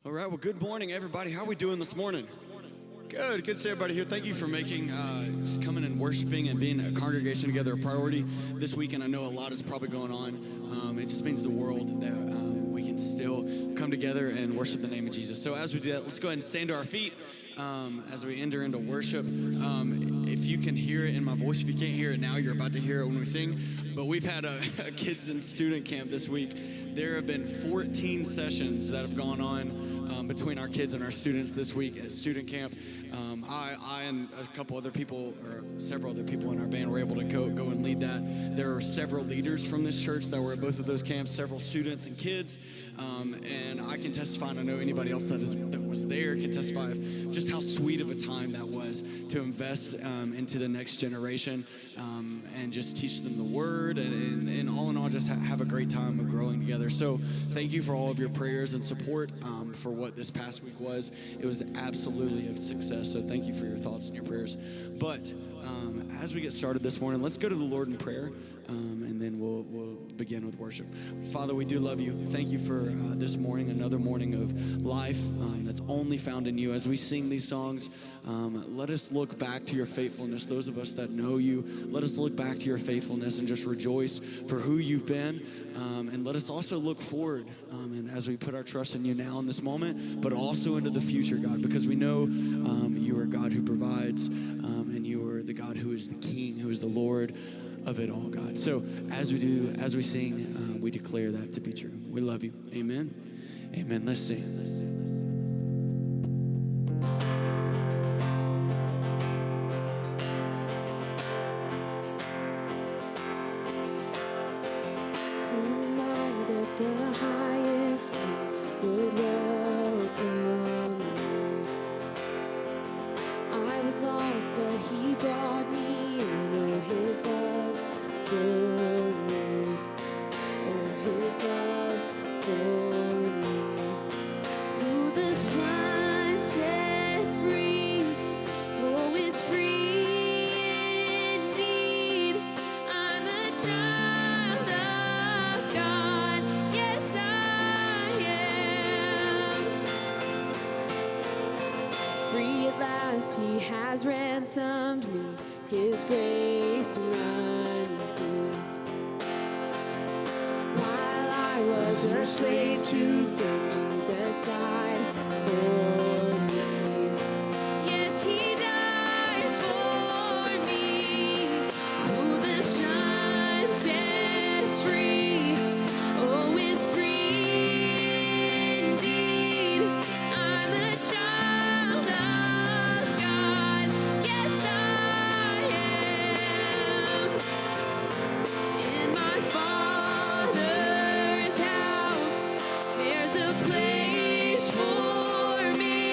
All right, well, good morning, everybody. How are we doing this morning? Good to see everybody here. Thank you for making just coming and worshiping and being a congregation together a priority this weekend. I know a lot is probably going on. It just means the world that we can still come together and worship the name of Jesus. So as we do that, let's go ahead and stand to our feet as we enter into worship. If you can hear it in my voice, if you can't hear it now, you're about to hear it when we sing. But we've had a kids and student camp this week. There have been 14 sessions that have gone on between our kids and our students this week at student camp. I and a couple other people, or several other people in our band, were able to go and lead that. There are several leaders from this church that were at both of those camps, several students and kids, and I can testify, and I know anybody else that was there can testify of just how sweet of a time that was to invest into the next generation and just teach them the word, and all in all, just have a great time of growing together. So thank you for all of your prayers and support for what this past week was. It was absolutely a success, so thank you for your thoughts and your prayers. But as we get started this morning, let's go to the Lord in prayer, and then we'll begin with worship. Father, we do love you. Thank you for this morning, another morning of life that's only found in you. As we sing these songs, let us look back to your faithfulness. Those of us that know you, let us look back to your faithfulness and just rejoice for who you've been. And let us also look forward, and as we put our trust in you now in this moment, but also into the future, God, because we know you are God who provides, and you are the God who is the King, who is the Lord of it all, God. So as we sing, we declare that to be true. We love you. Amen. Amen. Let's sing. He has ransomed me, his grace runs deep. While I was a slave to sin, Jesus died for me. Yes, he died for me. Who the Son sets free, oh, is free indeed. I'm a child of God. Yes, I am. In my Father's house, there's a place for me.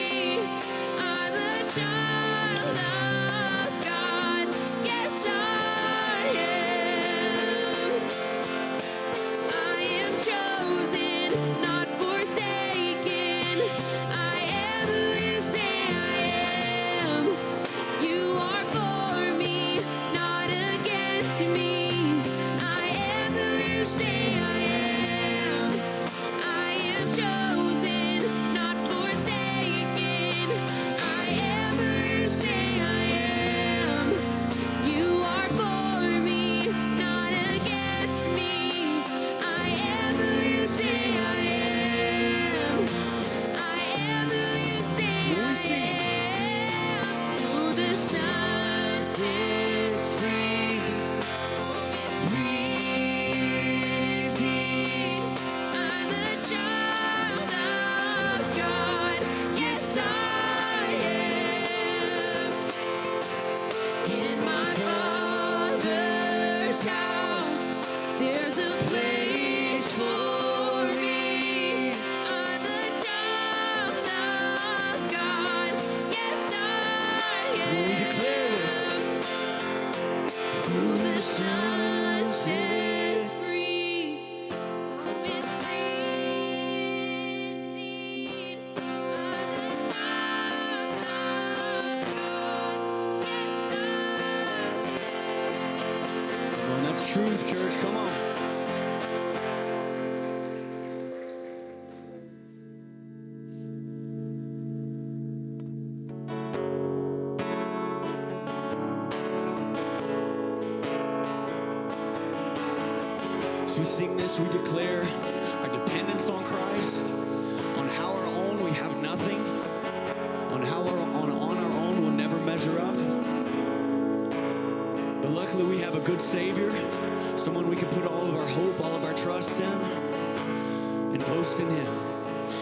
we sing this, we declare our dependence on Christ, on how our own we have nothing, on how on our own we'll never measure up. But luckily we have a good Savior, someone we can put all of our hope, all of our trust in, and boast in Him.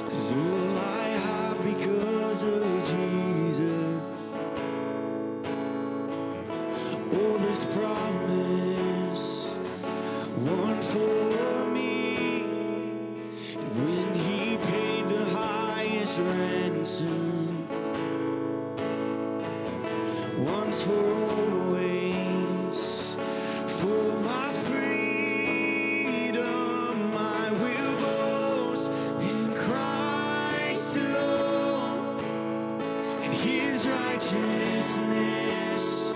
'Cause all I have because of Jesus, all this promise, one for me. And when He paid the highest ransom, once for always, for my freedom, I will boast in Christ alone and His righteousness,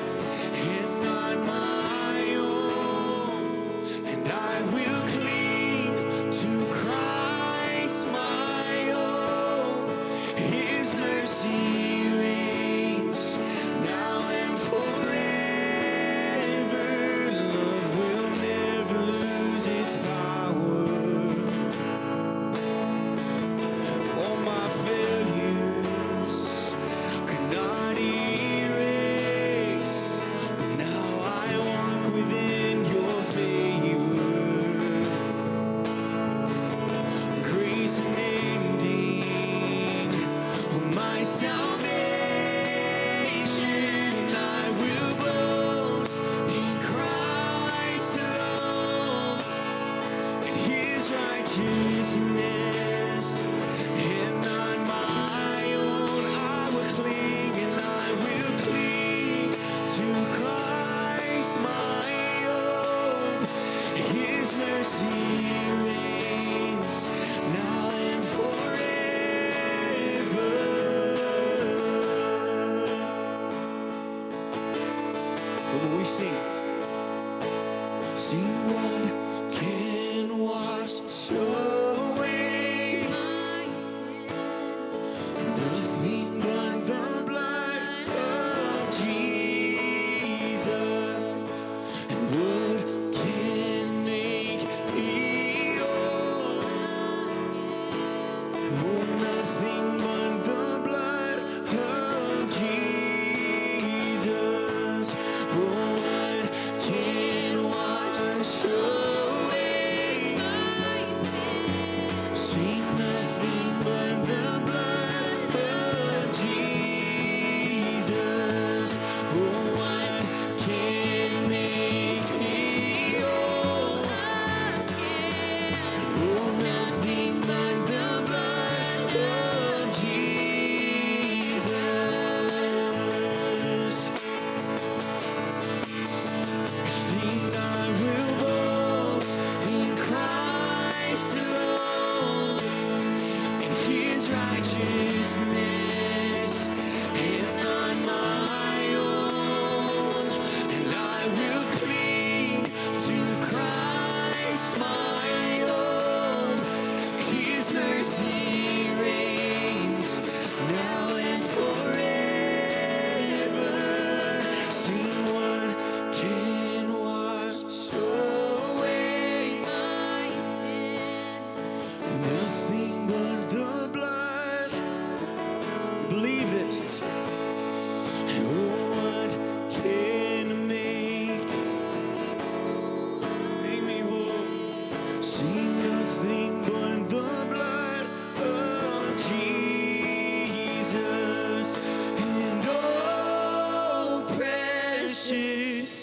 and not my own. And I will cling to Christ, my hope. His mercy reigns now and forever. Love will never lose its power. All my failures could not erase. Now I walk within your favor. Grace unending, my salvation, I will boast in Christ alone and His righteousness, and not my own. I will cling and I will cling to Christ, my hope. His mercy reigns now and forever. But when we sing what can wash away nothing but the blood of Jesus, and what can make me whole? Oh, nothing but the blood of Jesus. Oh, what can wash away my sin? See nothing but the blood of Jesus. Oh, what can make me whole? Oh, nothing but the blood of Jesus. Sing, I will boast in Christ alone and His righteousness, and not my own. And I will cling to Christ, my hope. His mercy reigns now and forever. Sing, what can wash away my sin? Nothing but the blood. Believe this. Oh, what can make me whole? See nothing but the blood of Jesus, and oh, precious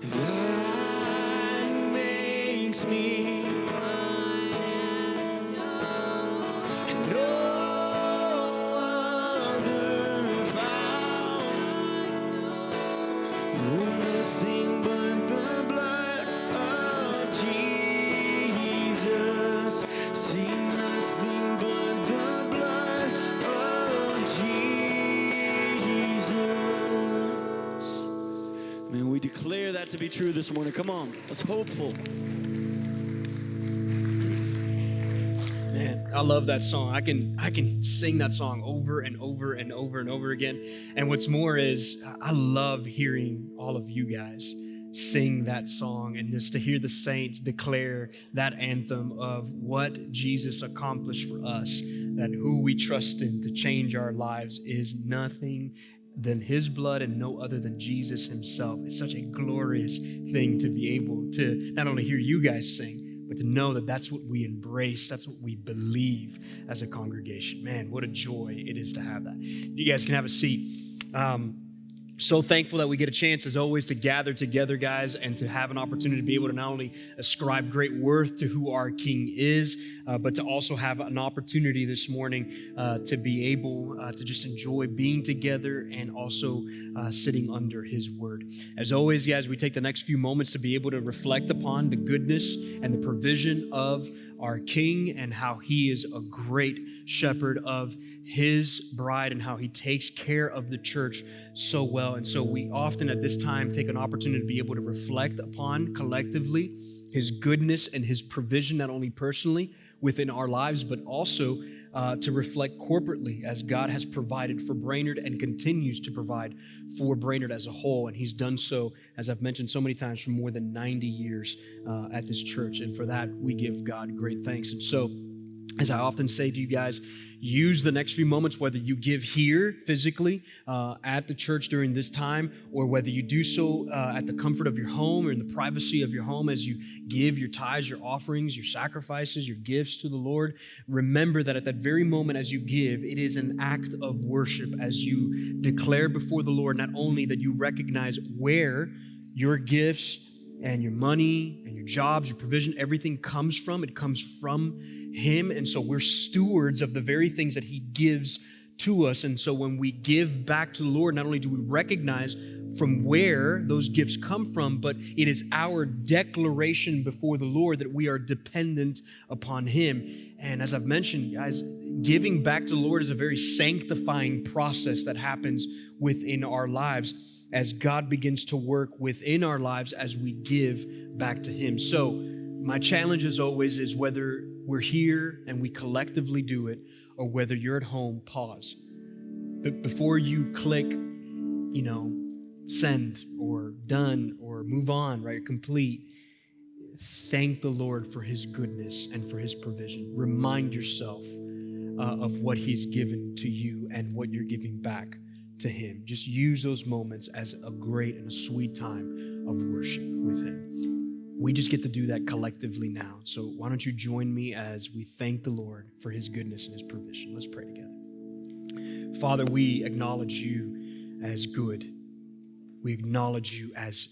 that makes me and no other found. Oh, nothing but the blood of Jesus. See nothing but the blood of Jesus. Man, we declare that to be true this morning. Come on, let's hopeful. Man, I love that song. I can sing that song over and over and over and over again. And what's more is I love hearing all of you guys sing that song and just to hear the saints declare that anthem of what Jesus accomplished for us, that who we trust in to change our lives is nothing than his blood and no other than Jesus himself. It's such a glorious thing to be able to not only hear you guys sing, but to know that that's what we embrace, that's what we believe as a congregation. Man, what a joy it is to have that. You guys can have a seat. So thankful that we get a chance, as always, to gather together, guys, and to have an opportunity to be able to not only ascribe great worth to who our King is, but to also have an opportunity this morning to be able to just enjoy being together and also sitting under his word. As always, guys, we take the next few moments to be able to reflect upon the goodness and the provision of our King and how he is a great shepherd of his bride and how he takes care of the church so well. And so we often at this time take an opportunity to be able to reflect upon collectively his goodness and his provision, not only personally within our lives, but also to reflect corporately as God has provided for Brainerd and continues to provide for Brainerd as a whole. And he's done so, as I've mentioned so many times, for more than 90 years at this church. And for that, we give God great thanks. And so, as I often say to you guys, use the next few moments, whether you give here physically at the church during this time, or whether you do so at the comfort of your home or in the privacy of your home as you give your tithes, your offerings, your sacrifices, your gifts to the Lord. Remember that at that very moment as you give, it is an act of worship as you declare before the Lord not only that you recognize where your gifts and your money and your jobs, your provision, everything comes from. It comes from him. And so we're stewards of the very things that he gives to us. And so when we give back to the Lord, not only do we recognize from where those gifts come from, but it is our declaration before the Lord that we are dependent upon him. And as I've mentioned, guys, giving back to the Lord is a very sanctifying process that happens within our lives as God begins to work within our lives as we give back to him. So my challenge as always is whether we're here and we collectively do it, or whether you're at home, pause. But before you click, send or done or move on, right, complete, thank the Lord for his goodness and for his provision. Remind yourself of what he's given to you and what you're giving back to him. Just use those moments as a great and a sweet time of worship with him. We just get to do that collectively now. So why don't you join me as we thank the Lord for his goodness and his provision. Let's pray together. Father, we acknowledge you as good. We acknowledge you as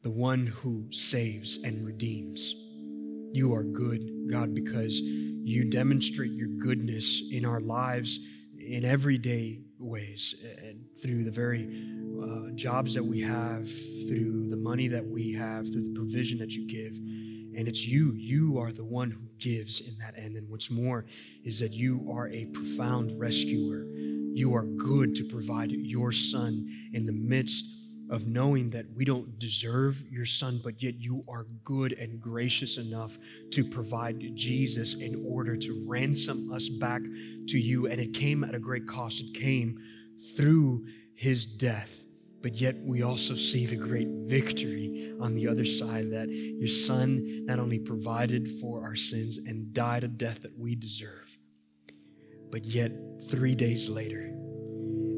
the one who saves and redeems. You are good, God, because you demonstrate your goodness in our lives in everyday ways, and through the very jobs that we have, through the money that we have, through the provision that you give. And it's you are the one who gives in that end. And what's more is that you are a profound rescuer. You are good to provide your son in the midst of knowing that we don't deserve your son, but yet you are good and gracious enough to provide Jesus in order to ransom us back to you. And it came at a great cost. It came through his death. But yet we also see the great victory on the other side, that your son not only provided for our sins and died a death that we deserve, but yet 3 days later,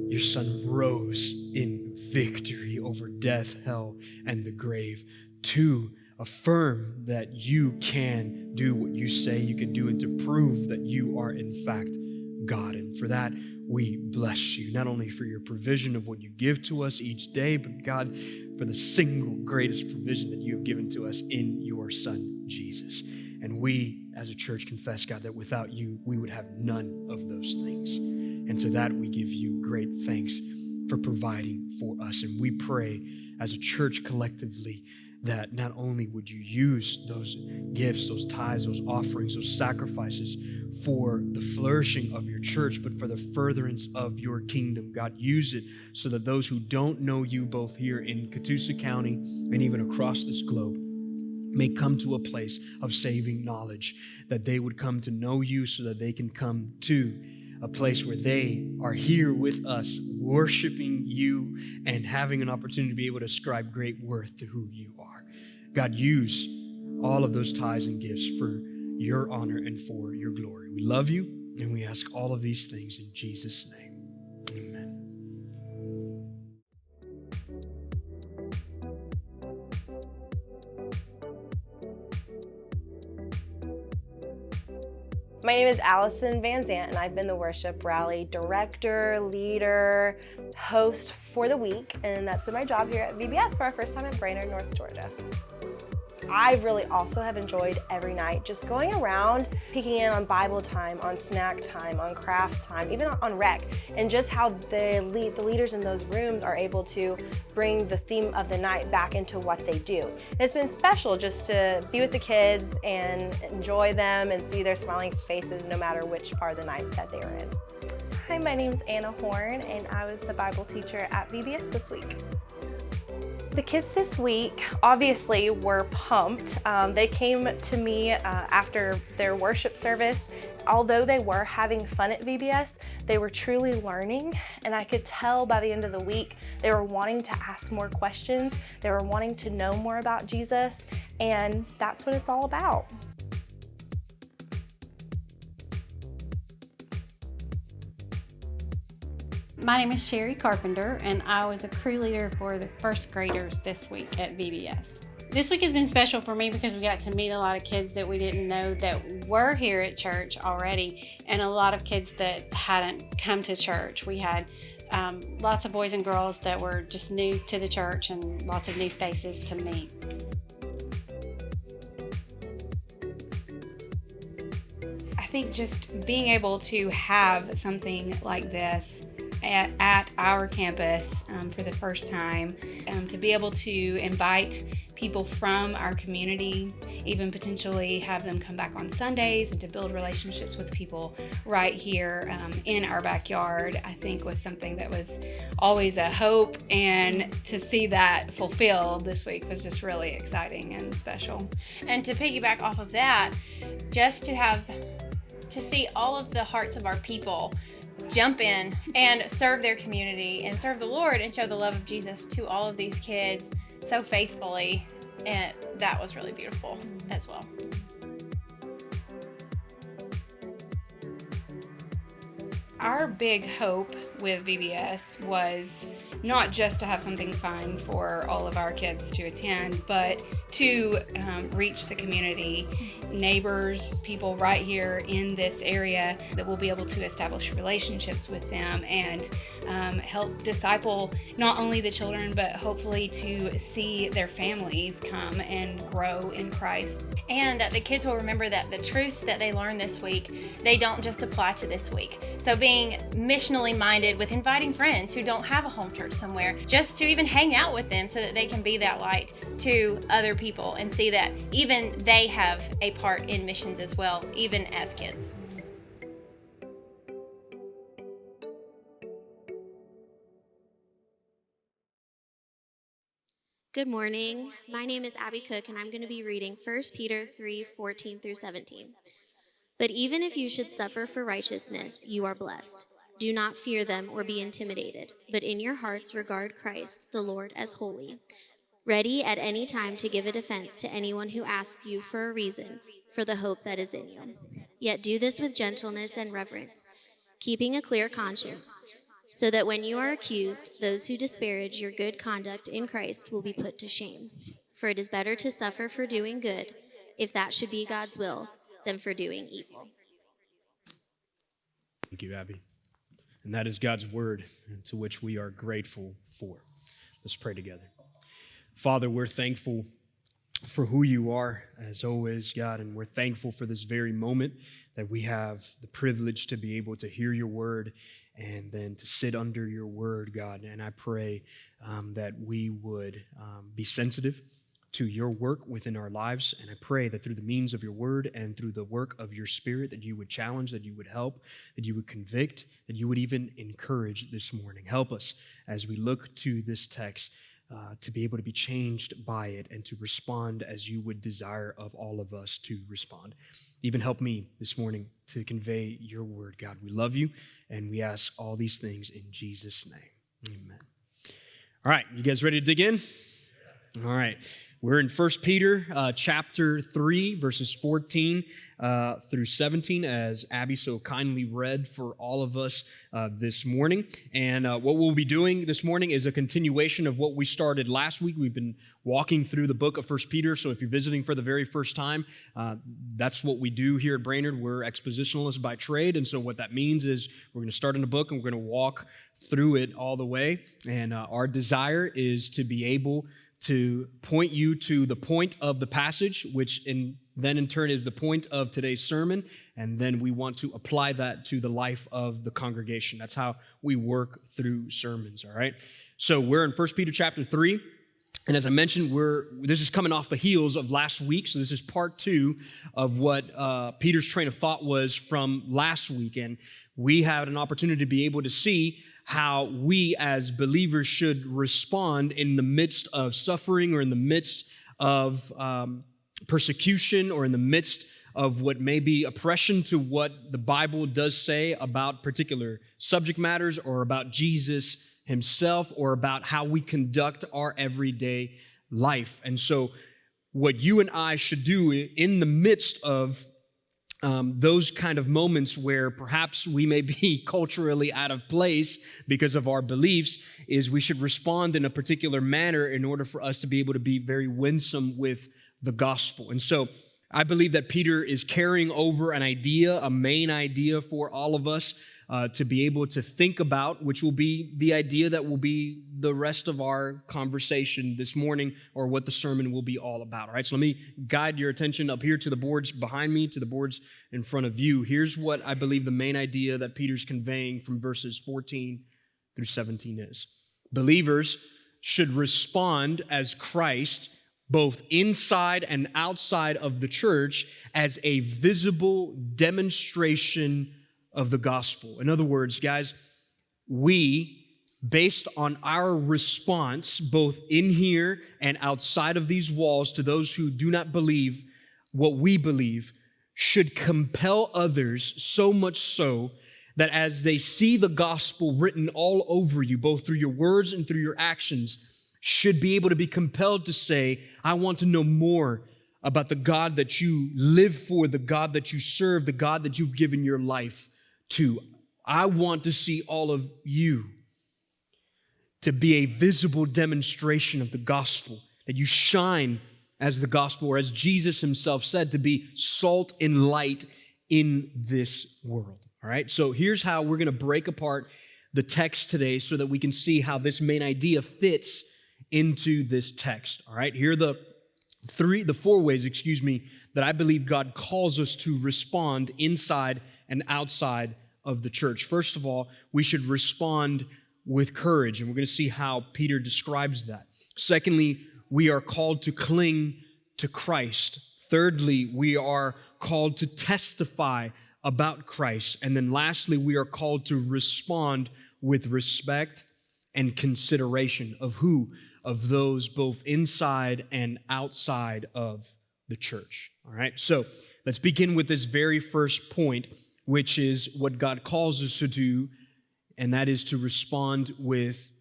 your son rose in victory over death, hell, and the grave to affirm that you can do what you say you can do and to prove that you are in fact God. And for that, we bless you, not only for your provision of what you give to us each day, but God, for the single greatest provision that you have given to us in your son, Jesus. And we, as a church, confess, God, that without you, we would have none of those things. And to that, we give you great thanks for providing for us. And we pray as a church collectively that not only would you use those gifts, those tithes, those offerings, those sacrifices for the flourishing of your church, but for the furtherance of your kingdom. God, use it so that those who don't know you, both here in Catoosa County and even across this globe, may come to a place of saving knowledge, that they would come to know you so that they can come to a place where they are here with us, worshiping you and having an opportunity to be able to ascribe great worth to who you are. God, use all of those tithes and gifts for your honor and for your glory. We love you, and we ask all of these things in Jesus' name. Amen. My name is Allison Van Zant, and I've been the worship rally director, leader, host for the week, and that's been my job here at VBS for our first time at Brainerd, North Georgia. I really also have enjoyed every night just going around, peeking in on Bible time, on snack time, on craft time, even on rec, and just how the leaders in those rooms are able to bring the theme of the night back into what they do. And it's been special just to be with the kids and enjoy them and see their smiling faces no matter which part of the night that they are in. Hi, my name is Anna Horn, and I was the Bible teacher at VBS this week. The kids this week obviously were pumped. They came to me after their worship service. Although they were having fun at VBS, they were truly learning, and I could tell by the end of the week they were wanting to ask more questions, they were wanting to know more about Jesus, and that's what it's all about. My name is Sherry Carpenter, and I was a crew leader for the first graders this week at VBS. This week has been special for me because we got to meet a lot of kids that we didn't know that were here at church already, and a lot of kids that hadn't come to church. We had lots of boys and girls that were just new to the church and lots of new faces to meet. I think just being able to have something like this at our campus for the first time, to be able to invite people from our community, even potentially have them come back on Sundays, and to build relationships with people right here in our backyard, I think was something that was always a hope, and to see that fulfilled this week was just really exciting and special. And to piggyback off of that, just to see all of the hearts of our people jump in and serve their community and serve the Lord and show the love of Jesus to all of these kids so faithfully, and that was really beautiful as well. Our big hope with VBS was not just to have something fun for all of our kids to attend, but to reach the community, neighbors, people right here in this area, that we'll be able to establish relationships with them and help disciple not only the children, but hopefully to see their families come and grow in Christ. And the kids will remember that the truths that they learned this week, they don't just apply to this week. So being missionally minded with inviting friends who don't have a home church somewhere, just to even hang out with them so that they can be that light to other people and see that even they have a part in missions as well, even as kids. Good morning. My name is Abby Cook, and I'm going to be reading 1 Peter 3:14 through 17. But even if you should suffer for righteousness, you are blessed. Do not fear them or be intimidated, but in your hearts regard Christ, the Lord, as holy, ready at any time to give a defense to anyone who asks you for a reason for the hope that is in you. Yet do this with gentleness and reverence, keeping a clear conscience, so that when you are accused, those who disparage your good conduct in Christ will be put to shame. For it is better to suffer for doing good, if that should be God's will, than for doing evil. Thank you, Abby. And that is God's word, to which we are grateful for. Let's pray together. Father, we're thankful for who you are, as always, God, and we're thankful for this very moment that we have the privilege to be able to hear your word and then to sit under your word, God. And I pray that we would be sensitive to your work within our lives. And I pray that through the means of your word and through the work of your spirit, that you would challenge, that you would help, that you would convict, that you would even encourage this morning. Help us as we look to this text to be able to be changed by it and to respond as you would desire of all of us to respond. Even help me this morning to convey your word, God. We love you, and we ask all these things in Jesus' name. Amen. All right, you guys ready to dig in? All right, we're in 1 Peter chapter 3, verses 14 through 17, as Abby so kindly read for all of us this morning. And what we'll be doing this morning is a continuation of what we started last week. We've been walking through the book of 1 Peter, so if you're visiting for the very first time, that's what we do here at Brainerd. We're expositionalists by trade, and so what that means is we're going to start in the book and we're going to walk through it all the way. And our desire is to be able to point you to the point of the passage, which then in turn is the point of today's sermon, and then we want to apply that to the life of the congregation. That's how we work through sermons, all right? So we're in 1 Peter chapter 3, and as I mentioned, this is coming off the heels of last week, so this is part 2 of what Peter's train of thought was from last week, and we had an opportunity to be able to see how we as believers should respond in the midst of suffering or in the midst of persecution or in the midst of what may be oppression to what the Bible does say about particular subject matters or about Jesus himself or about how we conduct our everyday life. And so what you and I should do in the midst of those kind of moments where perhaps we may be culturally out of place because of our beliefs is we should respond in a particular manner in order for us to be able to be very winsome with the gospel. And so I believe that Peter is carrying over an idea, a main idea for all of us to be able to think about, which will be the idea that will be the rest of our conversation this morning, or what the sermon will be all about. All right, so let me guide your attention up here to the boards behind me, to the boards in front of you. Here's what I believe the main idea that Peter's conveying from verses 14 through 17 is. Believers should respond as Christ, both inside and outside of the church, as a visible demonstration of the gospel. In other words, guys, we, based on our response, both in here and outside of these walls, to those who do not believe what we believe, should compel others so much so that as they see the gospel written all over you, both through your words and through your actions, should be able to be compelled to say, I want to know more about the God that you live for, the God that you serve, the God that you've given your life to. I want to see all of you to be a visible demonstration of the gospel, that you shine as the gospel, or as Jesus himself said, to be salt and light in this world. All right, so here's how we're going to break apart the text today so that we can see how this main idea fits into this text. All right, here are the four ways, that I believe God calls us to respond inside and outside of the church. First of all, we should respond with courage, and we're going to see how Peter describes that. Secondly, we are called to cling to Christ. Thirdly, we are called to testify about Christ. And then lastly, we are called to respond with respect and consideration of who? Of those both inside and outside of the church. All right, so let's begin with this very first point, which is what God calls us to do, and that is to respond with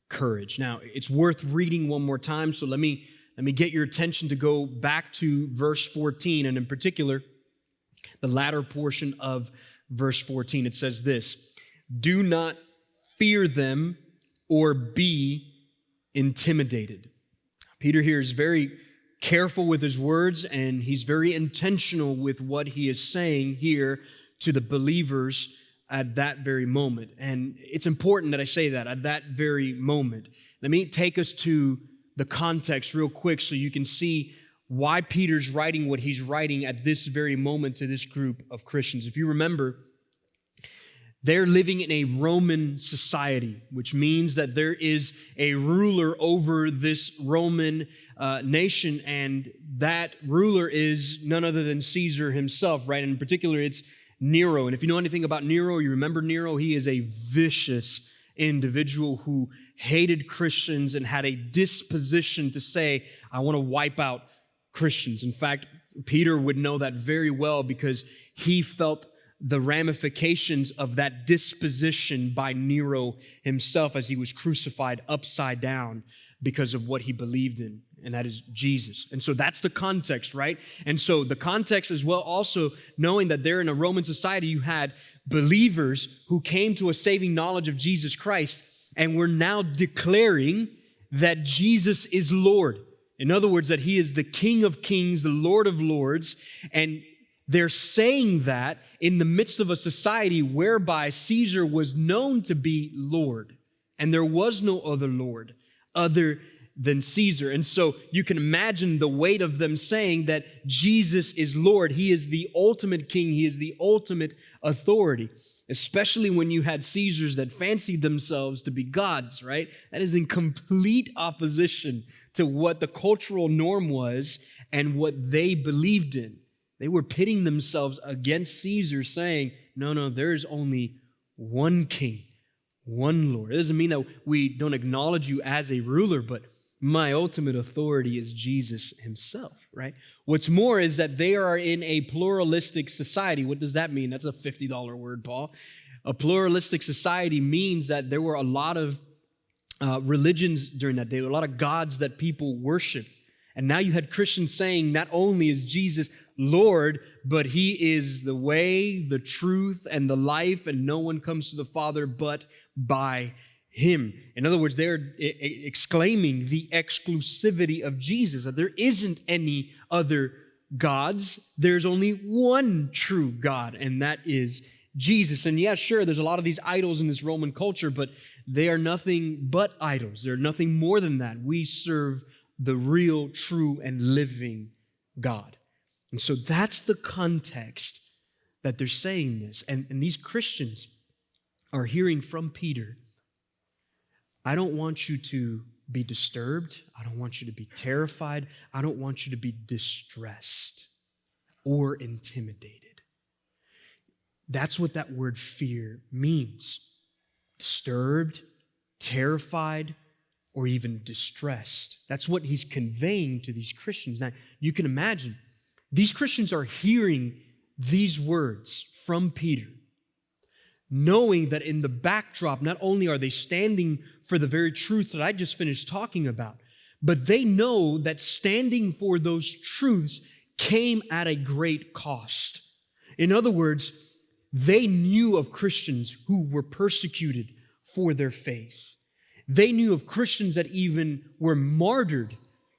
courage. Now, it's worth reading one more time, so let me get your attention to go back to verse 14, and in particular, the latter portion of verse 14. It says this: do not fear them or be intimidated. Peter here is very careful with his words, and he's very intentional with what he is saying here to the believers at that very moment. And it's important that I say that, at that very moment. Let me take us to the context real quick so you can see why Peter's writing what he's writing at this very moment to this group of Christians. If you remember, they're living in a Roman society, which means that there is a ruler over this Roman nation, and that ruler is none other than Caesar himself, right? And in particular, it's Nero. And if you know anything about Nero, you remember Nero, he is a vicious individual who hated Christians and had a disposition to say, I want to wipe out Christians. In fact, Peter would know that very well because he felt the ramifications of that disposition by Nero himself as he was crucified upside down because of what he believed in, and that is Jesus. And so that's the context, right? And so the context as well, also knowing that there in a Roman society, you had believers who came to a saving knowledge of Jesus Christ and were now declaring that Jesus is Lord. In other words, that he is the King of Kings, the Lord of Lords, and they're saying that in the midst of a society whereby Caesar was known to be Lord, and there was no other Lord other than Caesar. And so you can imagine the weight of them saying that Jesus is Lord. He is the ultimate king. He is the ultimate authority, especially when you had Caesars that fancied themselves to be gods, right? That is in complete opposition to what the cultural norm was and what they believed in. They were pitting themselves against Caesar, saying, no, there's only one king, one Lord. It doesn't mean that we don't acknowledge you as a ruler, but my ultimate authority is Jesus himself, right? What's more is that they are in a pluralistic society. What does that mean? That's a $50 word, Paul. A pluralistic society means that there were a lot of religions during that day, a lot of gods that people worshiped. And now you had Christians saying not only is Jesus Lord, but he is the way, the truth, and the life, and no one comes to the Father but by him. In other words, they're exclaiming the exclusivity of Jesus, that there isn't any other gods. There's only one true God, and that is Jesus. And yeah, sure, there's a lot of these idols in this Roman culture, but they are nothing but idols. They're nothing more than that. We serve the real, true, and living God. And so that's the context that they're saying this. And these Christians are hearing from Peter, I don't want you to be disturbed. I don't want you to be terrified. I don't want you to be distressed or intimidated. That's what that word fear means. Disturbed, terrified, or even distressed. That's what he's conveying to these Christians. Now, you can imagine, these Christians are hearing these words from Peter, knowing that in the backdrop, not only are they standing for the very truth that I just finished talking about, but they know that standing for those truths came at a great cost. In other words, they knew of Christians who were persecuted for their faith. They knew of Christians that even were martyred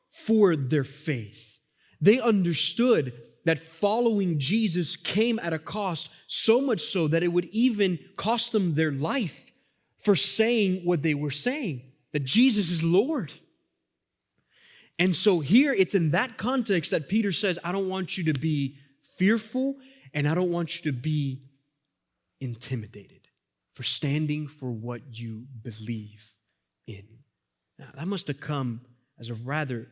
for their faith. They understood that following Jesus came at a cost, so much so that it would even cost them their life for saying what they were saying, that Jesus is Lord. And so here it's in that context that Peter says, I don't want you to be fearful and I don't want you to be intimidated for standing for what you believe in. Now, that must have come as a rather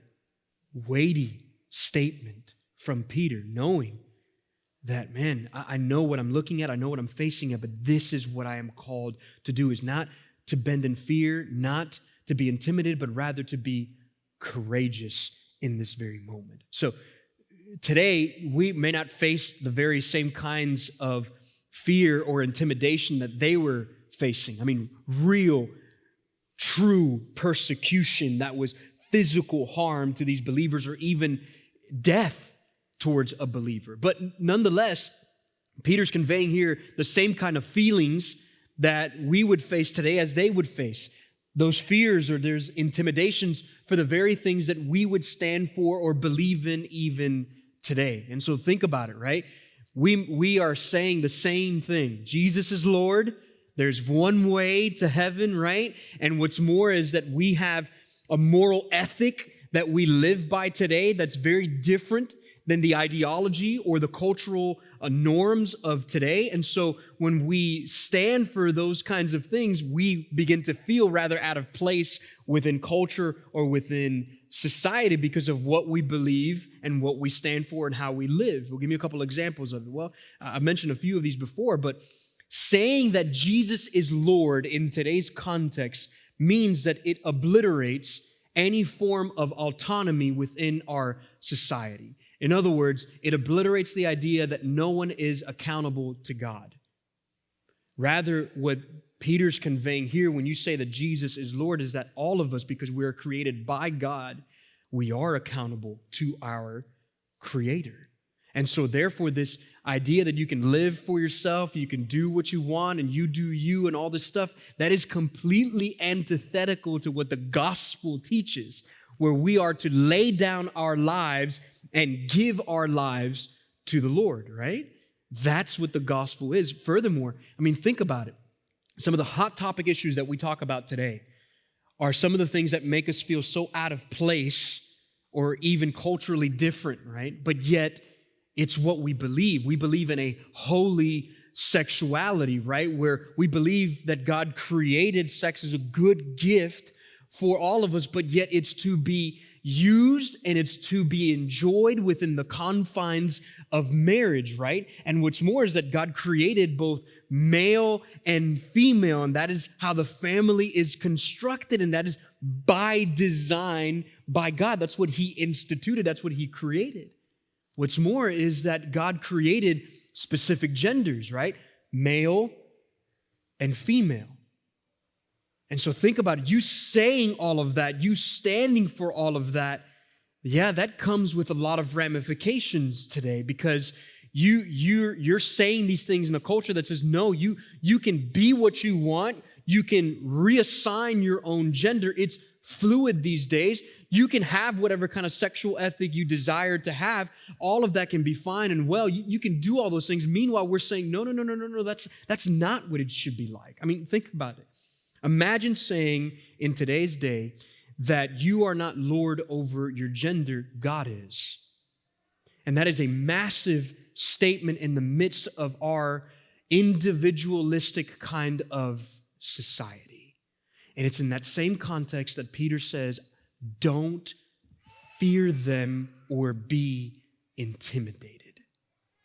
weighty statement from Peter, knowing that, man, I know what I'm looking at, I know what I'm facing at, but this is what I am called to do, is not to bend in fear, not to be intimidated, but rather to be courageous in this very moment. So today, we may not face the very same kinds of fear or intimidation that they were facing. I mean, real, true persecution that was physical harm to these believers or even death towards a believer. But nonetheless, Peter's conveying here the same kind of feelings that we would face today as they would face. Those fears or there's intimidations for the very things that we would stand for or believe in even today. And so think about it, right? We are saying the same thing. Jesus is Lord. There's one way to heaven, right? And what's more is that we have a moral ethic that we live by today that's very different than the ideology or the cultural norms of today. And so when we stand for those kinds of things, we begin to feel rather out of place within culture or within society because of what we believe and what we stand for and how we live. We'll give you a couple examples of it. Well, I mentioned a few of these before, but saying that Jesus is Lord in today's context means that it obliterates any form of autonomy within our society. In other words, it obliterates the idea that no one is accountable to God. Rather, what Peter's conveying here when you say that Jesus is Lord is that all of us, because we are created by God, we are accountable to our Creator. And so therefore, this idea that you can live for yourself, you can do what you want, and you do you and all this stuff, that is completely antithetical to what the gospel teaches, where we are to lay down our lives and give our lives to the Lord, right? That's what the gospel is. Furthermore, think about it. Some of the hot topic issues that we talk about today are some of the things that make us feel so out of place or even culturally different, right? But yet, it's what we believe. We believe in a holy sexuality, right? Where we believe that God created sex as a good gift for all of us, but yet it's to be used and it's to be enjoyed within the confines of marriage, right? And what's more is that God created both male and female, and that is how the family is constructed, and that is by design by God. That's what He instituted. That's what He created. What's more is that God created specific genders, right? Male and female. And so think about it. You saying all of that, you standing for all of that, yeah, that comes with a lot of ramifications today, because you're saying these things in a culture that says, no, you can be what you want. You can reassign your own gender. It's fluid these days. You can have whatever kind of sexual ethic you desire to have. All of that can be fine and well. You can do all those things. Meanwhile, we're saying, no, that's not what it should be like. Think about it. Imagine saying in today's day that you are not Lord over your gender, God is. And that is a massive statement in the midst of our individualistic kind of society. And it's in that same context that Peter says, don't fear them or be intimidated.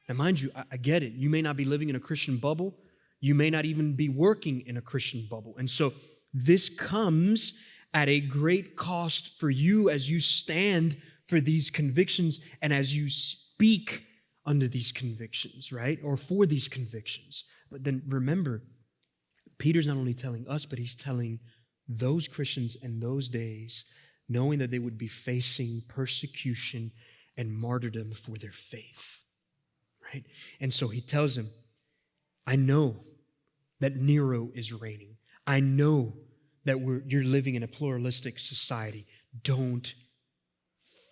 Now, mind you, I get it. You may not be living in a Christian bubble. You may not even be working in a Christian bubble. And so this comes at a great cost for you as you stand for these convictions and as you speak under these convictions, right? Or for these convictions. But then remember, Peter's not only telling us, but he's telling those Christians in those days, knowing that they would be facing persecution and martyrdom for their faith, right? And so he tells them, I know that Nero is reigning. I know that you're living in a pluralistic society. Don't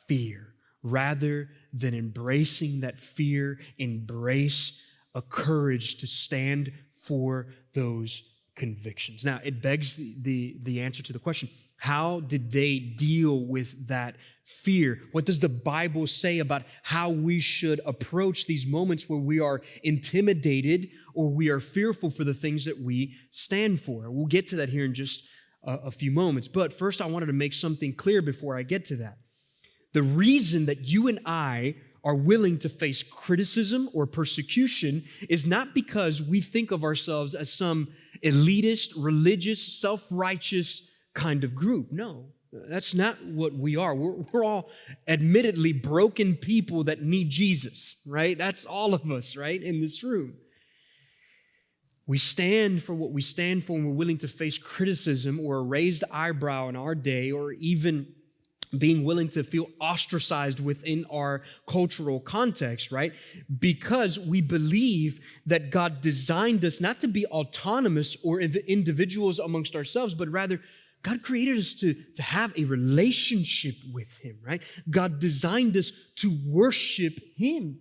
fear. Rather than embracing that fear, embrace a courage to stand for those convictions. Now, it begs the answer to the question, how did they deal with that fear? What does the Bible say about how we should approach these moments where we are intimidated or we are fearful for the things that we stand for? We'll get to that here in just a few moments. But first, I wanted to make something clear before I get to that. The reason that you and I are willing to face criticism or persecution is not because we think of ourselves as some elitist, religious, self-righteous kind of group. No, that's not what we are. We're all admittedly broken people that need Jesus, right? That's all of us, right, in this room. We stand for what we stand for, and we're willing to face criticism or a raised eyebrow in our day, or even being willing to feel ostracized within our cultural context, right? Because we believe that God designed us not to be autonomous or individuals amongst ourselves, but rather God created us to have a relationship with Him, right? God designed us to worship Him.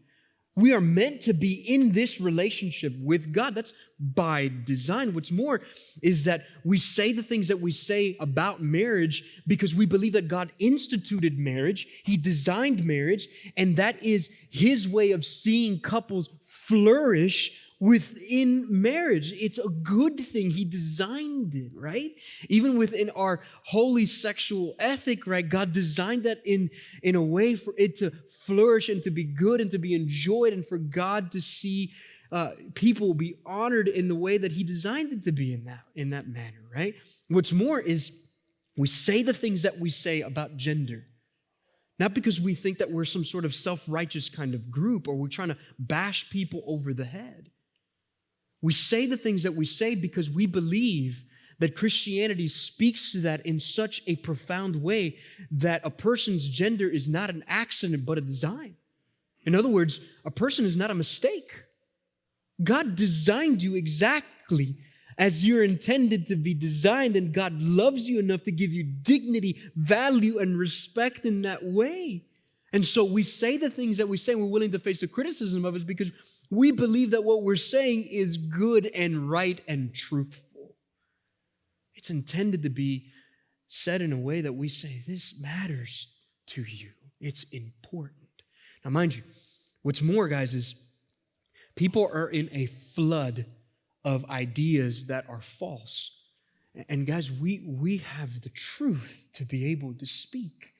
We are meant to be in this relationship with God. That's by design. What's more is that we say the things that we say about marriage because we believe that God instituted marriage. He designed marriage, and that is His way of seeing couples flourish within marriage. It's a good thing. He designed it, right? Even within our holy sexual ethic, right? God designed that in a way for it to flourish and to be good and to be enjoyed, and for God to see people be honored in the way that he designed it to be in that manner, right? What's more is we say the things that we say about gender, not because we think that we're some sort of self-righteous kind of group or we're trying to bash people over the head. We say the things that we say because we believe that Christianity speaks to that in such a profound way that a person's gender is not an accident but a design. In other words, a person is not a mistake. God designed you exactly as you're intended to be designed, and God loves you enough to give you dignity, value, and respect in that way. And so we say the things that we say, and we're willing to face the criticism of it because we believe that what we're saying is good and right and truthful. It's intended to be said in a way that we say, this matters to you. It's important. Now, mind you, what's more, guys, is people are in a flood of ideas that are false. And guys, we have the truth to be able to speak.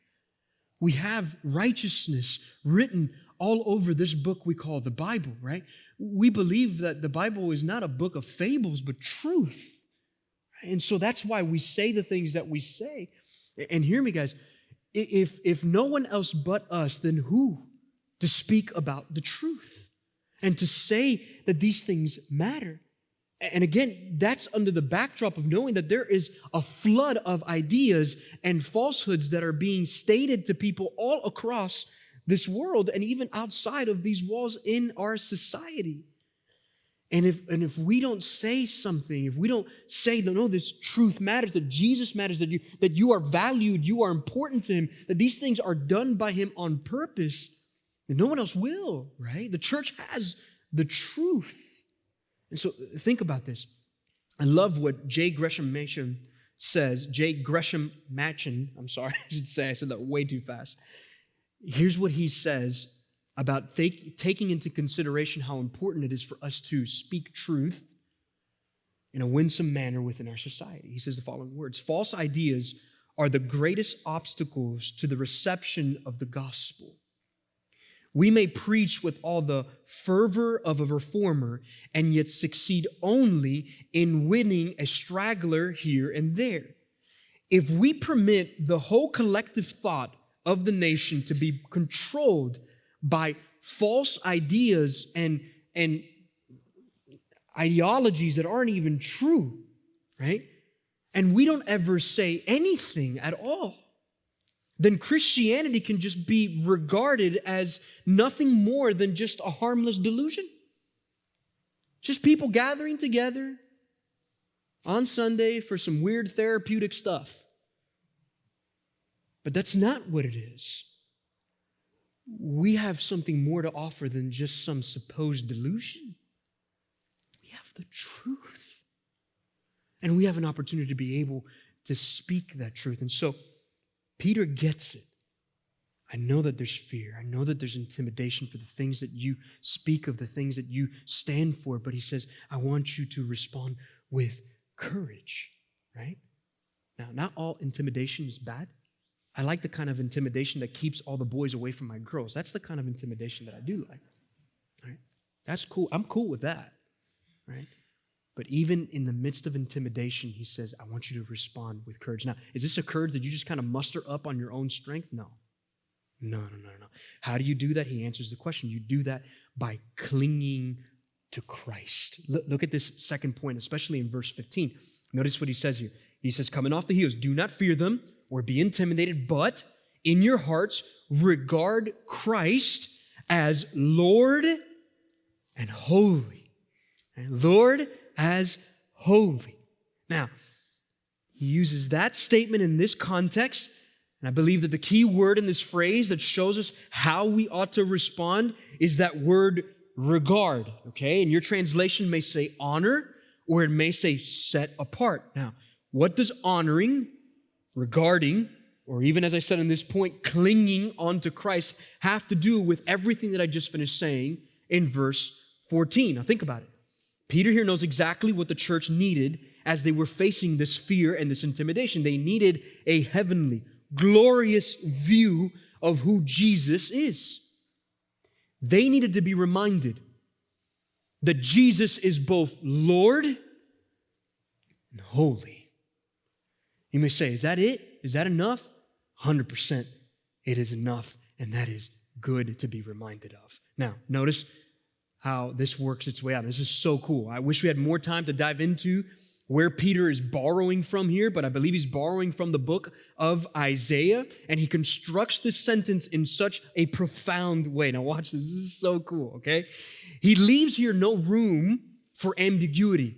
We have righteousness written all over this book we call the Bible, right? We believe that the Bible is not a book of fables, but truth. And so that's why we say the things that we say. And hear me, guys, if no one else but us, then who to speak about the truth and to say that these things matter? And again, that's under the backdrop of knowing that there is a flood of ideas and falsehoods that are being stated to people all across this world and even outside of these walls in our society. And if we don't say something, if we don't say, no, this truth matters, that Jesus matters, that you are valued, you are important to him, that these things are done by him on purpose, then no one else will, right? The church has the truth. And so think about this. I love what J. Gresham Machen says. J. Gresham Machen, I'm sorry, I said that way too fast. Here's what he says about taking into consideration how important it is for us to speak truth in a winsome manner within our society. He says the following words: false ideas are the greatest obstacles to the reception of the gospel. We may preach with all the fervor of a reformer and yet succeed only in winning a straggler here and there. If we permit the whole collective thought of the nation to be controlled by false ideas and ideologies that aren't even true, right? And we don't ever say anything at all, then Christianity can just be regarded as nothing more than just a harmless delusion. Just people gathering together on Sunday for some weird therapeutic stuff. But that's not what it is. We have something more to offer than just some supposed delusion. We have the truth. And we have an opportunity to be able to speak that truth. And so Peter gets it. I know that there's fear. I know that there's intimidation for the things that you speak of, the things that you stand for. But he says, I want you to respond with courage, right? Now, not all intimidation is bad. I like the kind of intimidation that keeps all the boys away from my girls. That's the kind of intimidation that I do like, right? That's cool. I'm cool with that, right? But even in the midst of intimidation, he says, I want you to respond with courage. Now, is this a courage that you just kind of muster up on your own strength? No. How do you do that? He answers the question. You do that by clinging to Christ. Look at this second point, especially in verse 15. Notice what he says here. He says, coming off the heels, do not fear them or be intimidated, but in your hearts regard Christ as Lord and holy. And Lord as holy. Now, he uses that statement in this context, and I believe that the key word in this phrase that shows us how we ought to respond is that word regard, okay? And your translation may say honor, or it may say set apart. Now, what does honoring, regarding, or even as I said in this point, clinging onto Christ have to do with everything that I just finished saying in verse 14? Now, think about it. Peter here knows exactly what the church needed as they were facing this fear and this intimidation. They needed a heavenly, glorious view of who Jesus is. They needed to be reminded that Jesus is both Lord and holy. You may say, is that it? Is that enough? 100% it is enough, and that is good to be reminded of. Now, notice how this works its way out. This is so cool. I wish we had more time to dive into where Peter is borrowing from here, but I believe he's borrowing from the book of Isaiah, and he constructs this sentence in such a profound way. Now watch this. This is so cool, okay? He leaves here no room for ambiguity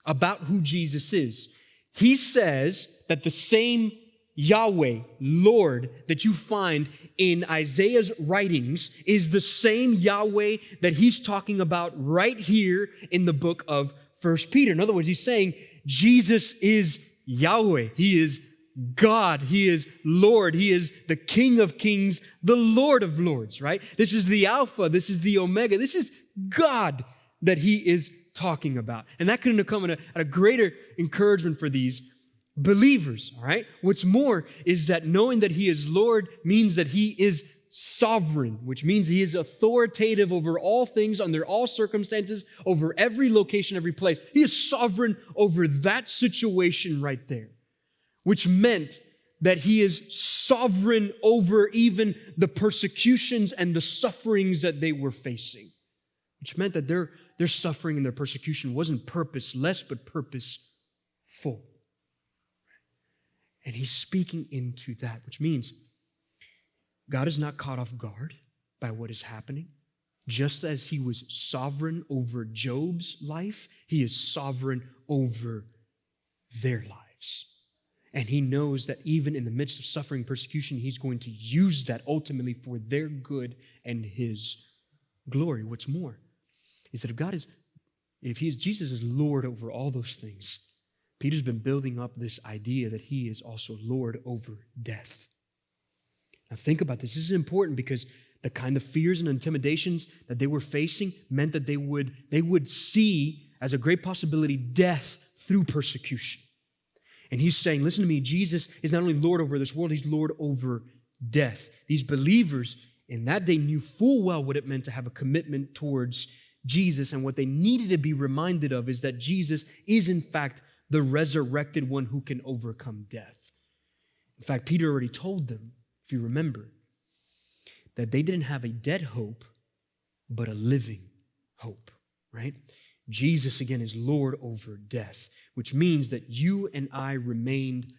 about who Jesus is. He says that the same Yahweh, Lord, that you find in Isaiah's writings is the same Yahweh that he's talking about right here in the book of 1 Peter. In other words, he's saying Jesus is Yahweh. He is God. He is Lord. He is the King of Kings, the Lord of Lords, right? This is the Alpha. This is the Omega. This is God that he is talking about. And that couldn't have come at a greater encouragement for these believers, all right? What's more is that knowing that he is Lord means that he is sovereign, which means he is authoritative over all things, under all circumstances, over every location, every place. He is sovereign over that situation right there, which meant that he is sovereign over even the persecutions and the sufferings that they were facing, which meant that their suffering and their persecution wasn't purposeless, but purposeful. And he's speaking into that, which means God is not caught off guard by what is happening. Just as he was sovereign over Job's life, he is sovereign over their lives. And he knows that even in the midst of suffering and persecution, he's going to use that ultimately for their good and his glory. What's more is that if Jesus is Lord over all those things, Peter's been building up this idea that he is also Lord over death. Now think about this. This is important because the kind of fears and intimidations that they were facing meant that they would see as a great possibility death through persecution. And he's saying, listen to me, Jesus is not only Lord over this world, he's Lord over death. These believers in that day knew full well what it meant to have a commitment towards Jesus, and what they needed to be reminded of is that Jesus is in fact the resurrected one who can overcome death. In fact, Peter already told them, if you remember, that they didn't have a dead hope, but a living hope, right? Jesus, again, is Lord over death, which means that you and I remained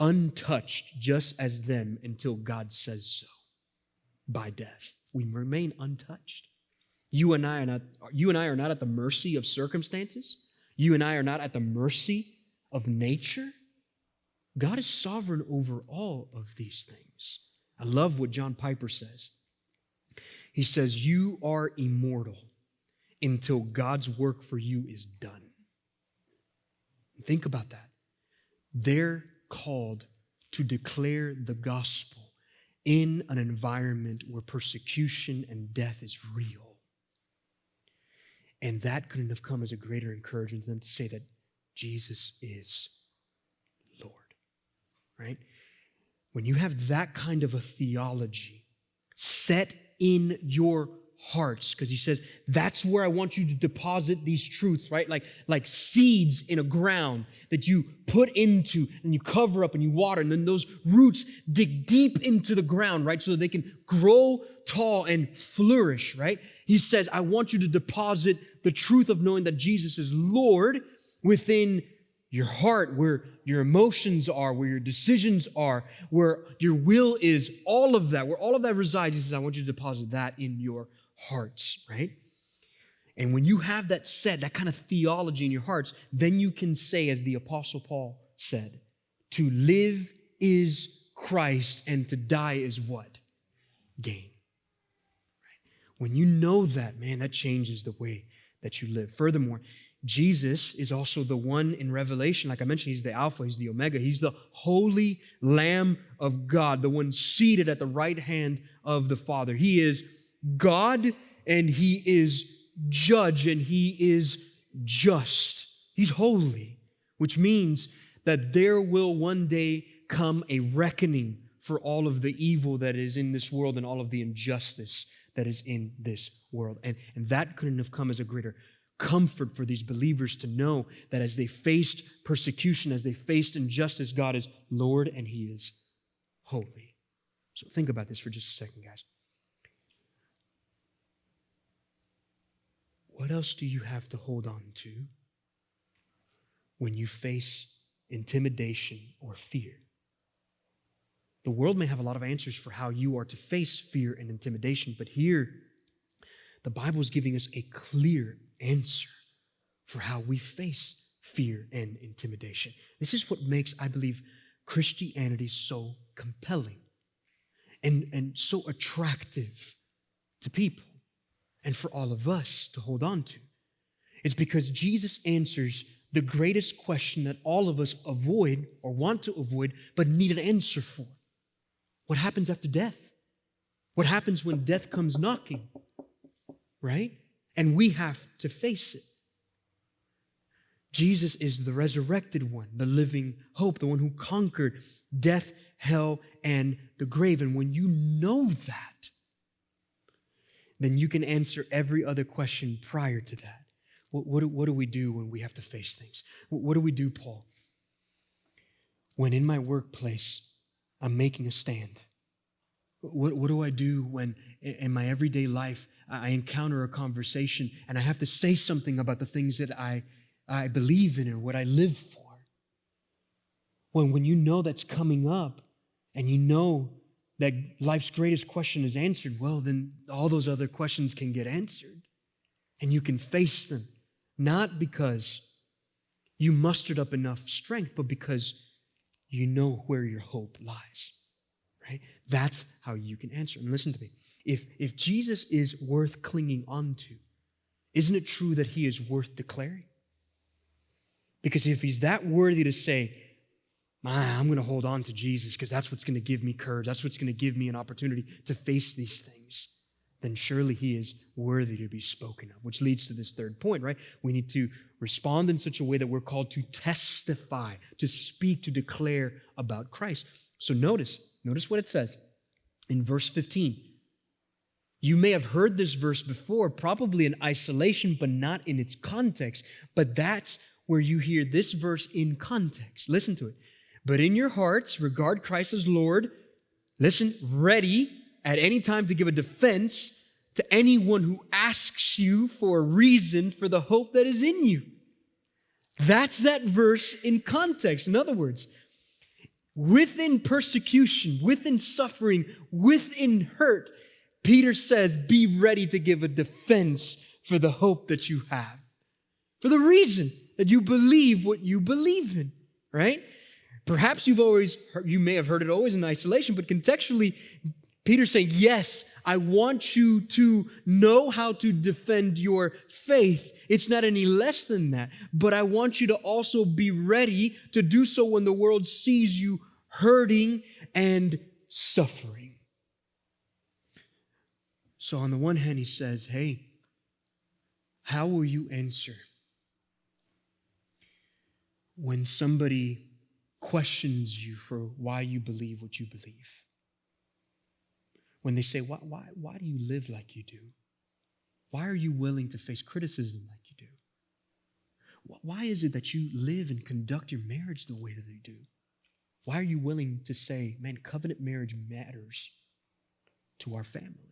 untouched just as them until God says so. By death, we remain untouched. You and I are not at the mercy of circumstances. You and I are not at the mercy of nature. God is sovereign over all of these things. I love what John Piper says. He says, you are immortal until God's work for you is done. Think about that. They're called to declare the gospel in an environment where persecution and death is real. And that couldn't have come as a greater encouragement than to say that Jesus is Lord, right? When you have that kind of a theology set in your hearts, because he says, that's where I want you to deposit these truths, right? Like seeds in a ground that you put into and you cover up and you water, and then those roots dig deep into the ground, right? So that they can grow tall and flourish, right? He says, I want you to deposit the truth of knowing that Jesus is Lord within your heart, where your emotions are, where your decisions are, where your will is, all of that, where all of that resides. He says, I want you to deposit that in your hearts, right? And when you have that set, that kind of theology in your hearts, then you can say, as the Apostle Paul said, to live is Christ and to die is what? Gain. When you know that, man, that changes the way that you live. Furthermore, Jesus is also the one in Revelation, like I mentioned, he's the Alpha, he's the Omega, he's the holy Lamb of God, the one seated at the right hand of the Father. He is God and he is judge and he is just. He's holy, which means that there will one day come a reckoning for all of the evil that is in this world and all of the injustice that is in this world. And that couldn't have come as a greater comfort for these believers to know that as they faced persecution, as they faced injustice, God is Lord and He is holy. So think about this for just a second, guys. What else do you have to hold on to when you face intimidation or fear? The world may have a lot of answers for how you are to face fear and intimidation, but here, the Bible is giving us a clear answer for how we face fear and intimidation. This is what makes, I believe, Christianity so compelling and so attractive to people and for all of us to hold on to. It's because Jesus answers the greatest question that all of us avoid or want to avoid but need an answer for. What happens after death? What happens when death comes knocking? Right? And we have to face it. Jesus is the resurrected one, the living hope, the one who conquered death, hell, and the grave. And when you know that, then you can answer every other question prior to that. What do we do when we have to face things? What do we do, Paul? When in my workplace, I'm making a stand. What do I do when in my everyday life I encounter a conversation and I have to say something about the things that I believe in or what I live for? When you know that's coming up and you know that life's greatest question is answered, well, then all those other questions can get answered and you can face them, not because you mustered up enough strength, but because you know where your hope lies, right? That's how you can answer. And listen to me. If Jesus is worth clinging on to, isn't it true that He is worth declaring? Because if He's that worthy to say, I'm going to hold on to Jesus because that's what's going to give me courage, that's what's going to give me an opportunity to face these things, then surely He is worthy to be spoken of, which leads to this third point, right? We need to respond in such a way that we're called to testify, to speak, to declare about Christ. So notice what it says in verse 15. You may have heard this verse before, probably in isolation, but not in its context. But that's where you hear this verse in context. Listen to it. But in your hearts, regard Christ as Lord. Listen, ready at any time to give a defense to anyone who asks you for a reason for the hope that is in you. That's that verse in context. In other words, within persecution, within suffering, within hurt, Peter says, be ready to give a defense for the hope that you have, for the reason that you believe what you believe in, right? Perhaps you may have heard it always in isolation, but contextually, Peter's saying, yes, I want you to know how to defend your faith. It's not any less than that, but I want you to also be ready to do so when the world sees you hurting and suffering. So on the one hand, he says, hey, how will you answer when somebody questions you for why you believe what you believe? When they say, why do you live like you do? Why are you willing to face criticism like you do? Why is it that you live and conduct your marriage the way that you do? Why are you willing to say, man, covenant marriage matters to our family?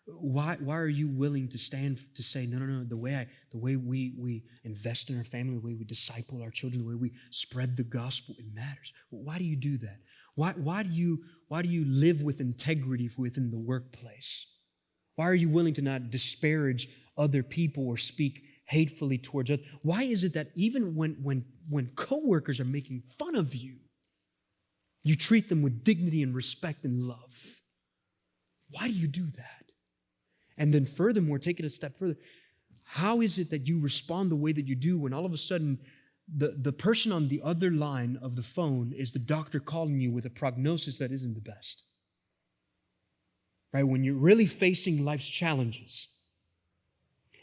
Why are you willing to stand to say, no, the way we invest in our family, the way we disciple our children, the way we spread the gospel, it matters. Why do you do that? Why do you live with integrity within the workplace? Why are you willing to not disparage other people or speak hatefully towards others? Why is it that even when coworkers are making fun of you, you treat them with dignity and respect and love? Why do you do that? And then furthermore, take it a step further. How is it that you respond the way that you do when all of a sudden the person on the other line of the phone is the doctor calling you with a prognosis that isn't the best? Right? When you're really facing life's challenges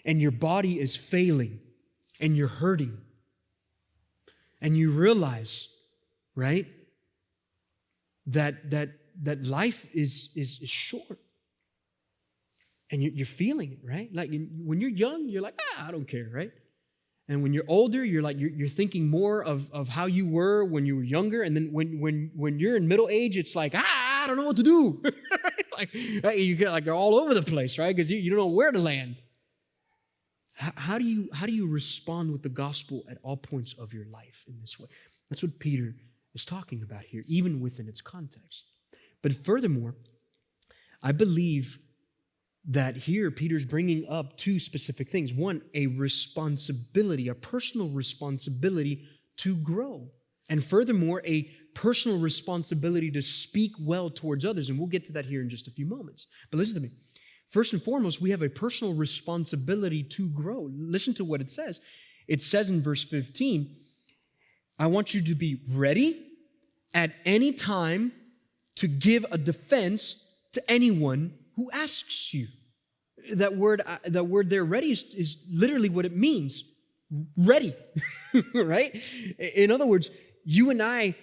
and your body is failing and you're hurting and you realize, right, that life is short. And you're feeling it, right? Like when you're young, you're like, I don't care, right? And when you're older, you're thinking more of how you were when you were younger. And then when you're in middle age, it's like, I don't know what to do. Right? You get like you're all over the place, right? Because you don't know where to land. How do you respond with the gospel at all points of your life in this way? That's what Peter is talking about here, even within its context. But furthermore, I believe that here Peter's bringing up two specific things. One, a responsibility, a personal responsibility to grow. And furthermore, a personal responsibility to speak well towards others. And we'll get to that here in just a few moments. But listen to me. First and foremost, we have a personal responsibility to grow. Listen to what it says. It says in verse 15, I want you to be ready at any time to give a defense to anyone who asks you. That word there, ready, is literally what it means. Ready, right? In other words, you and I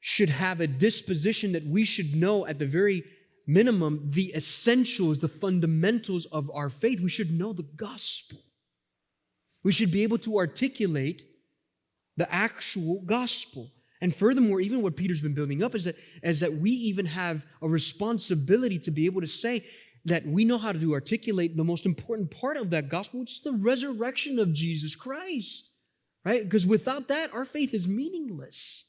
should have a disposition that we should know at the very minimum the essentials, the fundamentals of our faith. We should know the gospel. We should be able to articulate the actual gospel. And furthermore, even what Peter's been building up is that we even have a responsibility to be able to say that we know how to articulate the most important part of that gospel, which is the resurrection of Jesus Christ, right? Because without that, our faith is meaningless.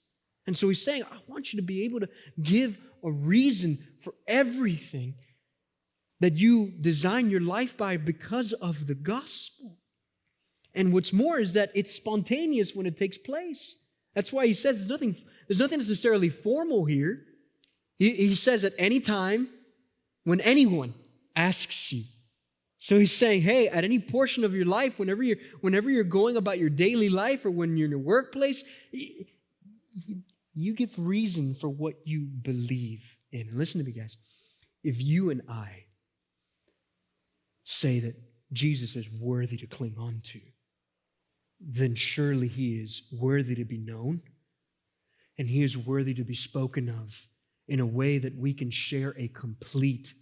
And so he's saying, I want you to be able to give a reason for everything that you design your life by because of the gospel. And what's more is that it's spontaneous when it takes place. That's why he says there's nothing necessarily formal here. He says at any time when anyone asks you. So he's saying, hey, at any portion of your life, whenever you're going about your daily life or when you're in your workplace, you give reason for what you believe in. And listen to me, guys. If you and I say that Jesus is worthy to cling on to, then surely he is worthy to be known, and he is worthy to be spoken of in a way that we can share a complete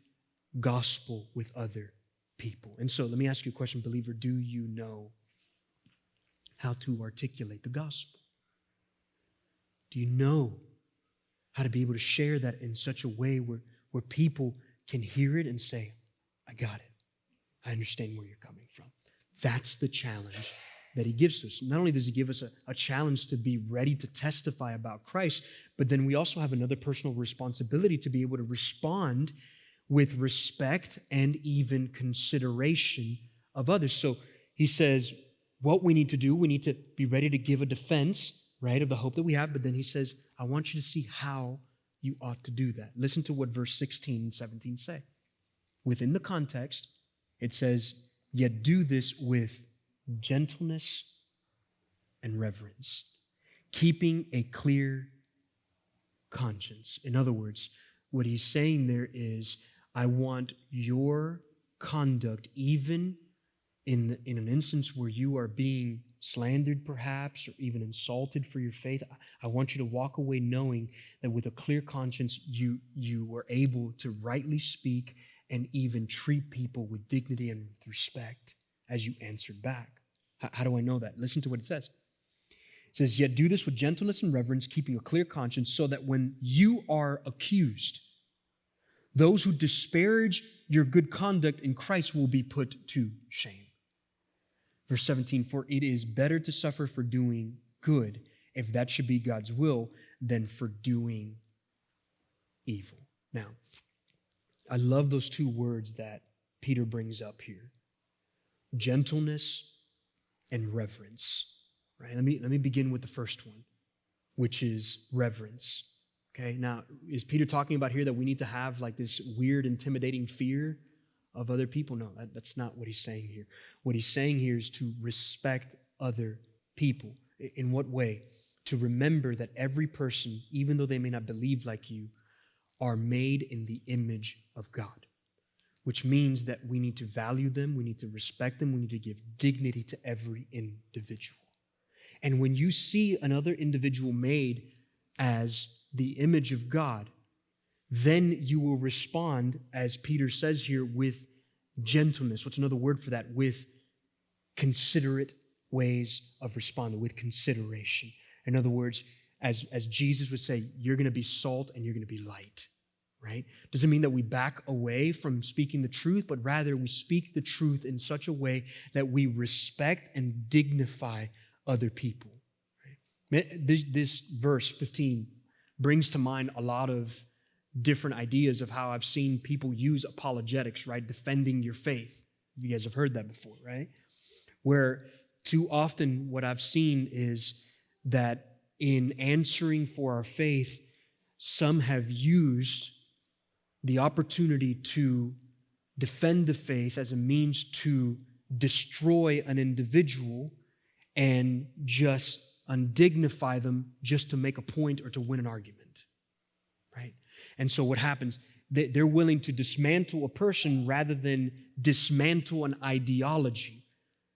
gospel with other people. And so let me ask you a question, believer. Do you know how to articulate the gospel? Do you know how to be able to share that in such a way where people can hear it and say, I got it. I understand where you're coming from. That's the challenge that he gives us. Not only does he give us a challenge to be ready to testify about Christ, but then we also have another personal responsibility to be able to respond with respect and even consideration of others. So he says, what we need to do, we need to be ready to give a defense, right, of the hope that we have. But then he says, I want you to see how you ought to do that. Listen to what verse 16 and 17 say. Within the context, it says, yet do this with gentleness and reverence, keeping a clear conscience. In other words, what he's saying there is, I want your conduct, even in an instance where you are being slandered perhaps, or even insulted for your faith, I want you to walk away knowing that with a clear conscience, you were able to rightly speak and even treat people with dignity and with respect as you answered back. How do I know that? Listen to what it says. It says, yet do this with gentleness and reverence, keeping a clear conscience, so that when you are accused, those who disparage your good conduct in Christ will be put to shame. Verse 17, for it is better to suffer for doing good, if that should be God's will, than for doing evil. Now, I love those two words that Peter brings up here. Gentleness and reverence. Right? Let me begin with the first one, which is reverence. Okay, now, is Peter talking about here that we need to have like this weird, intimidating fear of other people? No, that's not what he's saying here. What he's saying here is to respect other people. In what way? To remember that every person, even though they may not believe like you, are made in the image of God, which means that we need to value them, we need to respect them, we need to give dignity to every individual. And when you see another individual made as the image of God, then you will respond, as Peter says here, with Gentleness. What's another word for that? With considerate ways of responding, with consideration. In other words, as Jesus would say, you're going to be salt and you're going to be light, right? Doesn't mean that we back away from speaking the truth, but rather we speak the truth in such a way that we respect and dignify other people. Right? This verse 15 brings to mind a lot of different ideas of how I've seen people use apologetics, right? Defending your faith. You guys have heard that before, right? Where too often what I've seen is that in answering for our faith, some have used the opportunity to defend the faith as a means to destroy an individual and just undignify them just to make a point or to win an argument, right? And so what happens, they're willing to dismantle a person rather than dismantle an ideology.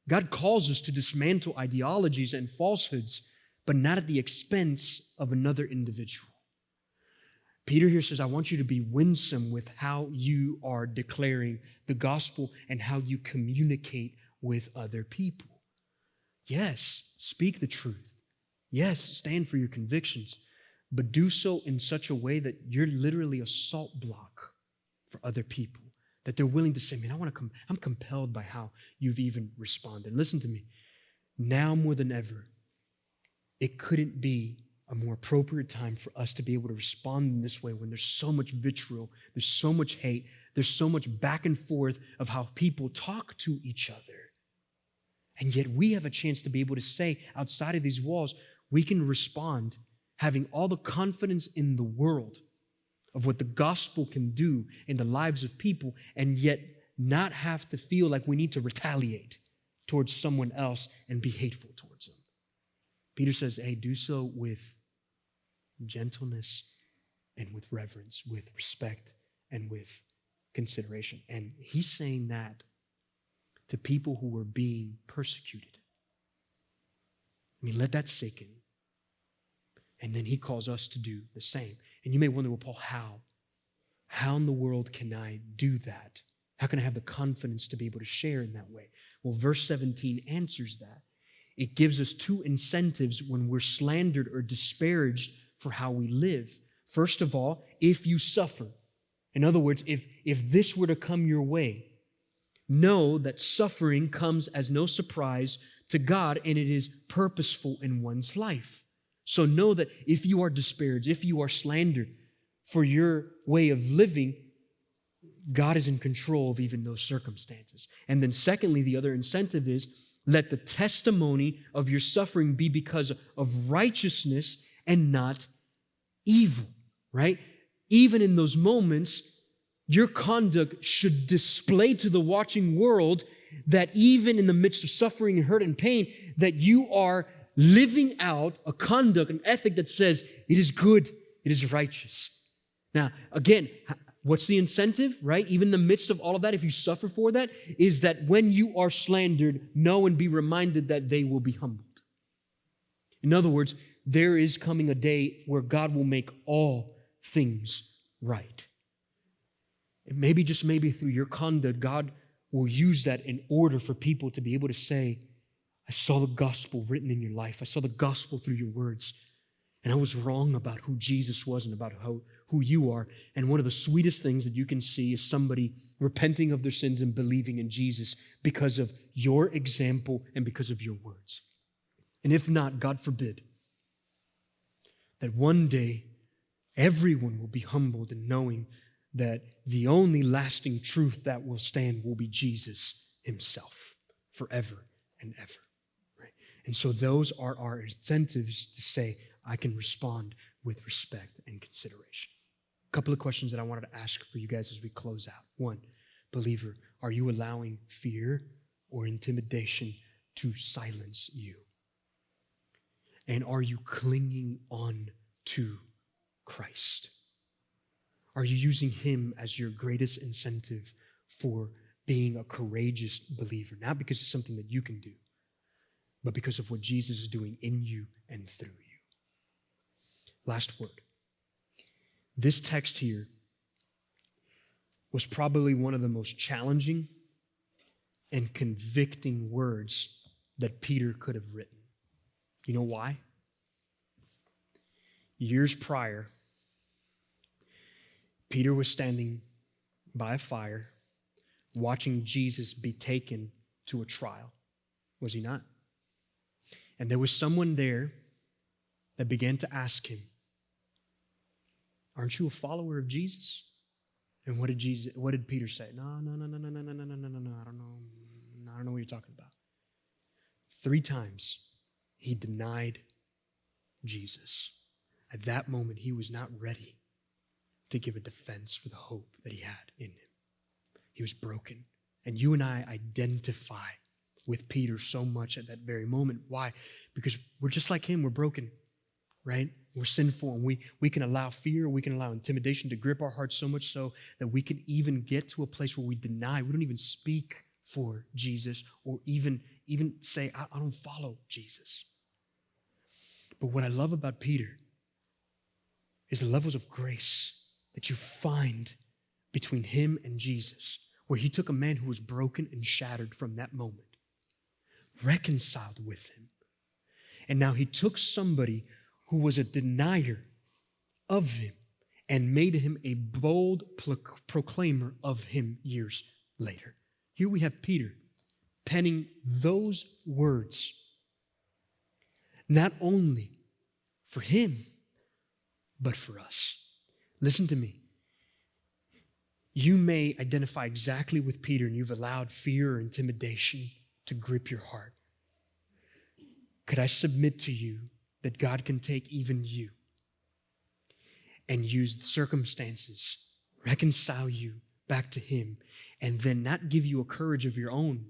God calls us to dismantle ideologies and falsehoods, but not at the expense of another individual. Peter here says, I want you to be winsome with how you are declaring the gospel and how you communicate with other people. Yes, speak the truth. Yes, stand for your convictions, but do so in such a way that you're literally a salt block for other people, that they're willing to say, man, I'm compelled by how you've even responded. Listen to me. Now more than ever, it couldn't be a more appropriate time for us to be able to respond in this way when there's so much vitriol, there's so much hate, there's so much back and forth of how people talk to each other. And yet we have a chance to be able to say outside of these walls, we can respond having all the confidence in the world of what the gospel can do in the lives of people, and yet not have to feel like we need to retaliate towards someone else and be hateful towards them. Peter says, hey, do so with gentleness and with reverence, with respect and with consideration. And he's saying that to people who were being persecuted. I mean, let that sink in. And then he calls us to do the same. And you may wonder, well, Paul, how? How in the world can I do that? How can I have the confidence to be able to share in that way? Well, verse 17 answers that. It gives us two incentives when we're slandered or disparaged for how we live. First of all, if you suffer. In other words, if this were to come your way, know that suffering comes as no surprise to God, and it is purposeful in one's life. So know that if you are disparaged, if you are slandered for your way of living, God is in control of even those circumstances. And then secondly, the other incentive is, let the testimony of your suffering be because of righteousness and not evil, right? Even in those moments, your conduct should display to the watching world that even in the midst of suffering and hurt and pain, that you are living out a conduct, an ethic that says it is good, it is righteous. Now, again, what's the incentive, right? Even in the midst of all of that, if you suffer for that, is that when you are slandered, know and be reminded that they will be humbled. In other words, there is coming a day where God will make all things right. And maybe, just maybe through your conduct, God will use that in order for people to be able to say, I saw the gospel written in your life. I saw the gospel through your words. And I was wrong about who Jesus was and about who you are. And one of the sweetest things that you can see is somebody repenting of their sins and believing in Jesus because of your example and because of your words. And if not, God forbid, that one day everyone will be humbled in knowing that the only lasting truth that will stand will be Jesus himself forever and ever. Right? And so those are our incentives to say, I can respond with respect and consideration. A couple of questions that I wanted to ask for you guys as we close out. One, believer, are you allowing fear or intimidation to silence you? And are you clinging on to Christ? Are you using him as your greatest incentive for being a courageous believer? Not because it's something that you can do, but because of what Jesus is doing in you and through you. Last word. This text here was probably one of the most challenging and convicting words that Peter could have written. You know why? Years prior, Peter was standing by a fire watching Jesus be taken to a trial. Was he not? And there was someone there that began to ask him, aren't you a follower of Jesus? And what did Peter say? No, I don't know what you're talking about. 3 times he denied Jesus. At that moment, he was not ready to give a defense for the hope that he had in him. He was broken. And you and I identify with Peter so much at that very moment. Why? Because we're just like him. We're broken, right? We're sinful, and we can allow fear, we can allow intimidation to grip our hearts so much so that we can even get to a place where we deny. We don't even speak for Jesus or even say, I don't follow Jesus. But what I love about Peter is the levels of grace that you find between him and Jesus, where he took a man who was broken and shattered from that moment, reconciled with him. And now he took somebody who was a denier of him and made him a bold proclaimer of him years later. Here we have Peter penning those words, not only for him, but for us. Listen to me. You may identify exactly with Peter, and you've allowed fear or intimidation to grip your heart. Could I submit to you that God can take even you and use the circumstances, reconcile you back to him, and then not give you a courage of your own,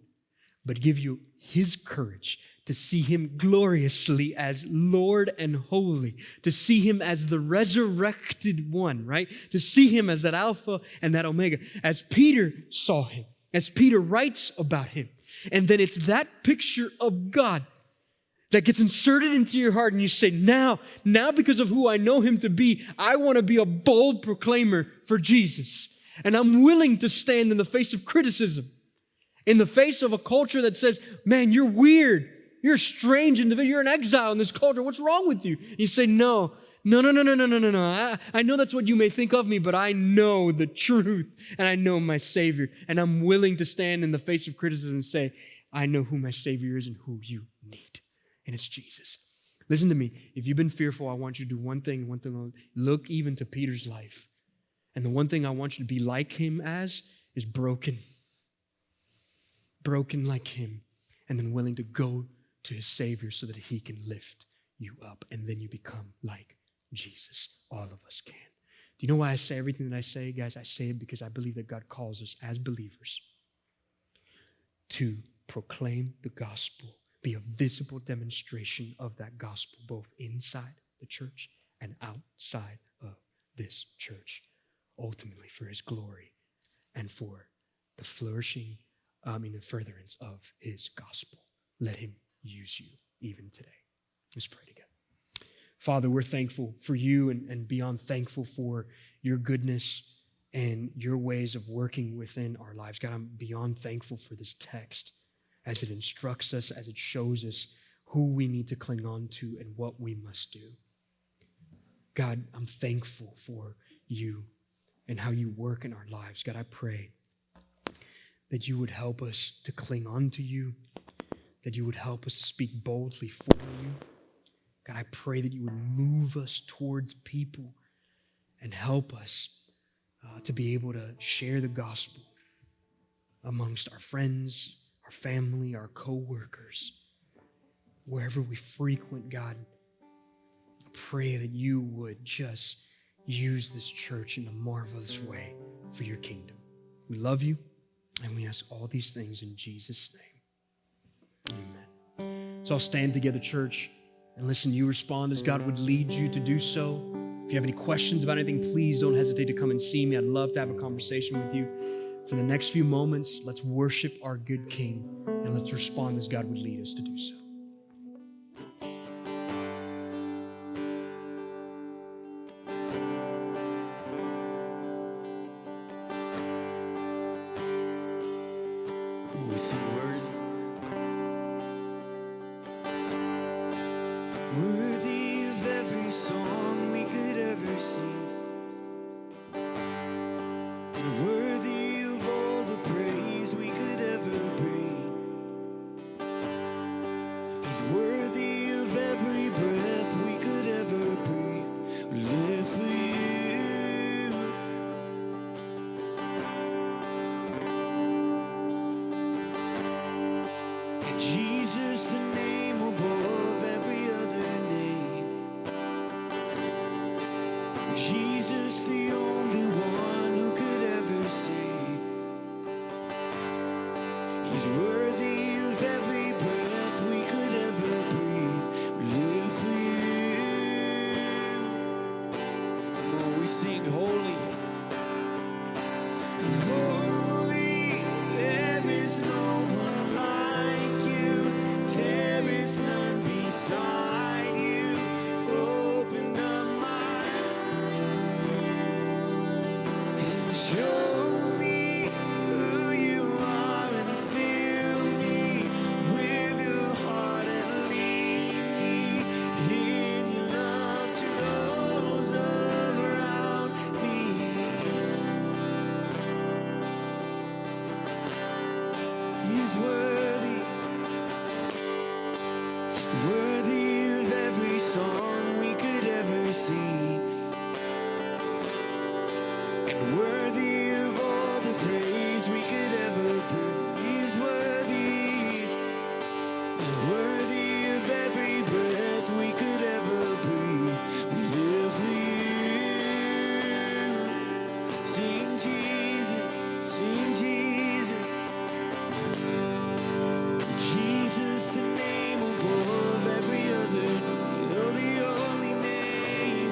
but give you his courage to see him gloriously as Lord and holy, to see him as the resurrected one, right? To see him as that Alpha and that Omega, as Peter saw him, as Peter writes about him. And then it's that picture of God that gets inserted into your heart, and you say, now because of who I know him to be, I want to be a bold proclaimer for Jesus. And I'm willing to stand in the face of criticism, in the face of a culture that says, man, you're weird, you're a strange individual, you're an exile in this culture, what's wrong with you? You say, no. I know that's what you may think of me, but I know the truth, and I know my Savior, and I'm willing to stand in the face of criticism and say, I know who my Savior is and who you need. And it's Jesus. Listen to me. If you've been fearful, I want you to do one thing only. Look even to Peter's life. And the one thing I want you to be like him as is broken. Broken like him. And then willing to go to his Savior so that he can lift you up. And then you become like Jesus. All of us can. Do you know why I say everything that I say, guys? I say it because I believe that God calls us as believers to proclaim the gospel. Be a visible demonstration of that gospel, both inside the church and outside of this church, ultimately for his glory and for the flourishing, the furtherance of his gospel. Let him use you even today. Let's pray together. Father, we're thankful for you and beyond thankful for your goodness and your ways of working within our lives. God, I'm beyond thankful for this text, as it instructs us, as it shows us who we need to cling on to and what we must do. God, I'm thankful for you and how you work in our lives. God, I pray that you would help us to cling on to you, that you would help us to speak boldly for you. God, I pray that you would move us towards people and help us to be able to share the gospel amongst our friends, our family, our co-workers, wherever we frequent. God, I pray that you would just use this church in a marvelous way for your kingdom. We love you, and we ask all these things in Jesus' name. Amen. So I'll stand together, church, and listen, you respond as God would lead you to do so. If you have any questions about anything, please don't hesitate to come and see me. I'd love to have a conversation with you. For the next few moments, let's worship our good King, and let's respond as God would lead us to do so. We sing worthy of every song we could ever sing, and worthy of all the praise we could ever bring. He's worthy of every breath we could ever breathe. We live for you. And Jesus, the name above every other name. Jesus, the only one who could ever save. He's worthy of every breath we could ever breathe. We live for you. Come on, we sing holy. And holy, there is no one like you. There is none beside you. Open up my eyes and show me who you are, and fill me with your heart, and lead me in your love to those around me. He's worthy, worthy of every song we could ever sing, and worthy of all the praise we could ever bring. He's worthy, and worthy of every breath we could ever breathe. We live for you. Sing Jesus, sing Jesus. Jesus, the name above every other name, oh, the only name.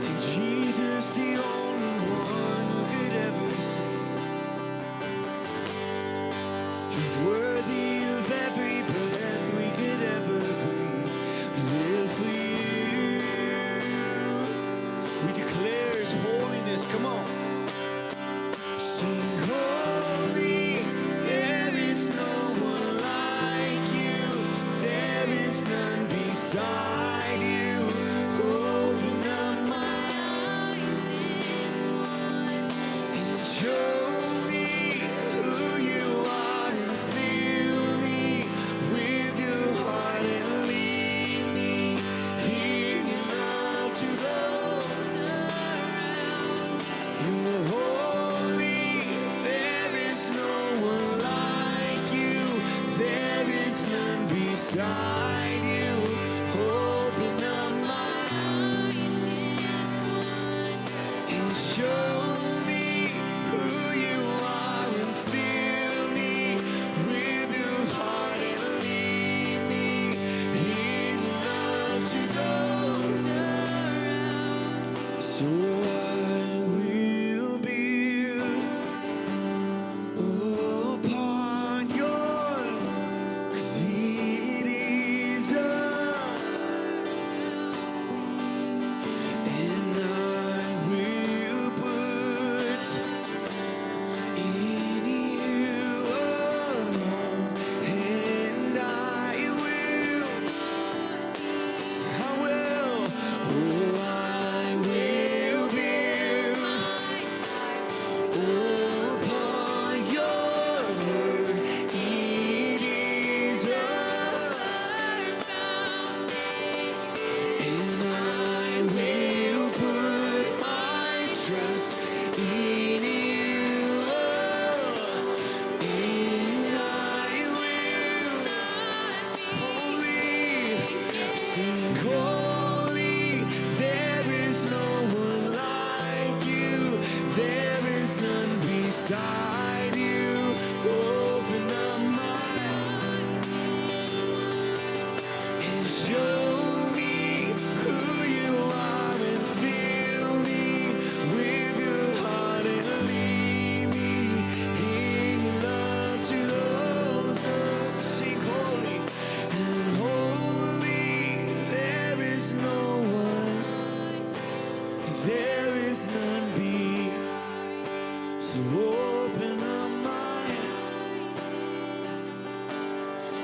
And Jesus, the only one who could ever save. He's worthy of every breath we could ever breathe. We live for you. We declare His holiness. Come on. Sing holy, there is no one like you, there is none beside you. Open up my eyes and show me who you are, and fill me with your heart, and lead me in your love to those around. You are holy, there is no one like you, there is none beside you. Open up my eyes and show me who you are, and fill me with your heart, and lead me in love to those around. So I will build upon your, 'cause it is a, and I will put in you alone, and I will, oh, I will build upon your word. It is a and I will put my trust in you, and I will holy, sing holy, there is no one like you, there is none beside you. Open up my eyes and show me who you are, and fill me with your heart, and lead me in your love to those around. Sing holy, and holy, there is no one, there is none be. So open up my eyes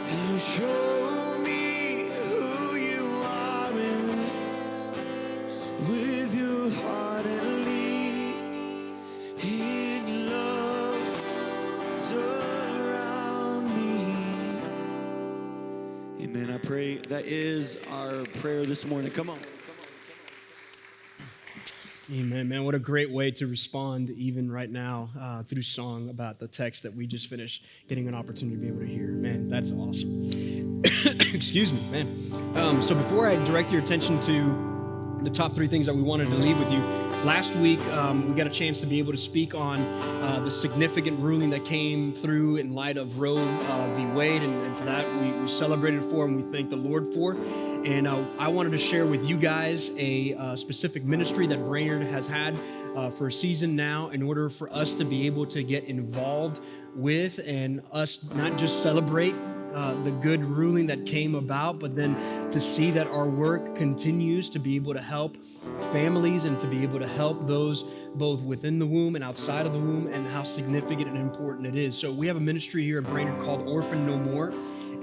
and show me who you are, Amen. I pray that is our prayer this morning. Come on. Amen, man. What a great way to respond even right now through song about the text that we just finished getting an opportunity to be able to hear. Man, that's awesome. Excuse me, man. So before I direct your attention to the top 3 things that we wanted to leave with you, last week we got a chance to be able to speak on the significant ruling that came through in light of Roe v. Wade, and to that we celebrated for and we thank the Lord for. And I wanted to share with you guys a specific ministry that Brainerd has had for a season now in order for us to be able to get involved with and us not just celebrate the good ruling that came about, but then to see that our work continues to be able to help families and to be able to help those both within the womb and outside of the womb, and how significant and important it is. So we have a ministry here at Brainerd called Orphan No More,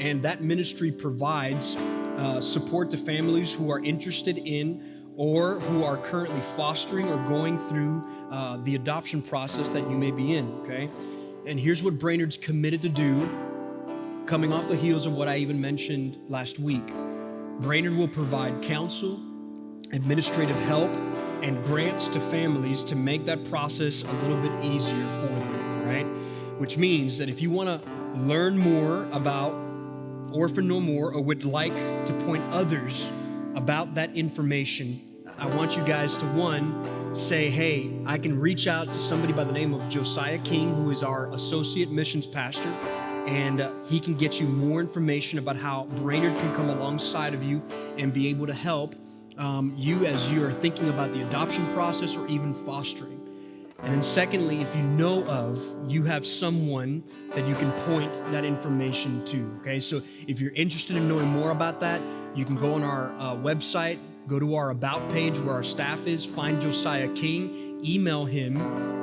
and that ministry provides support to families who are interested in or who are currently fostering or going through the adoption process that you may be in, okay? And here's what Brainerd's committed to do, coming off the heels of what I even mentioned last week. Brainerd will provide counsel, administrative help, and grants to families to make that process a little bit easier for them, all right? Which means that if you want to learn more about Orphan No More or would like to point others about that information, I want you guys to, one, say, hey, I can reach out to somebody by the name of Josiah King, who is our associate missions pastor, and he can get you more information about how Brainerd can come alongside of you and be able to help you as you are thinking about the adoption process or even fostering. And then secondly, if you have someone that you can point that information to, okay? So if you're interested in knowing more about that, you can go on our website, go to our About page where our staff is, find Josiah King, email him,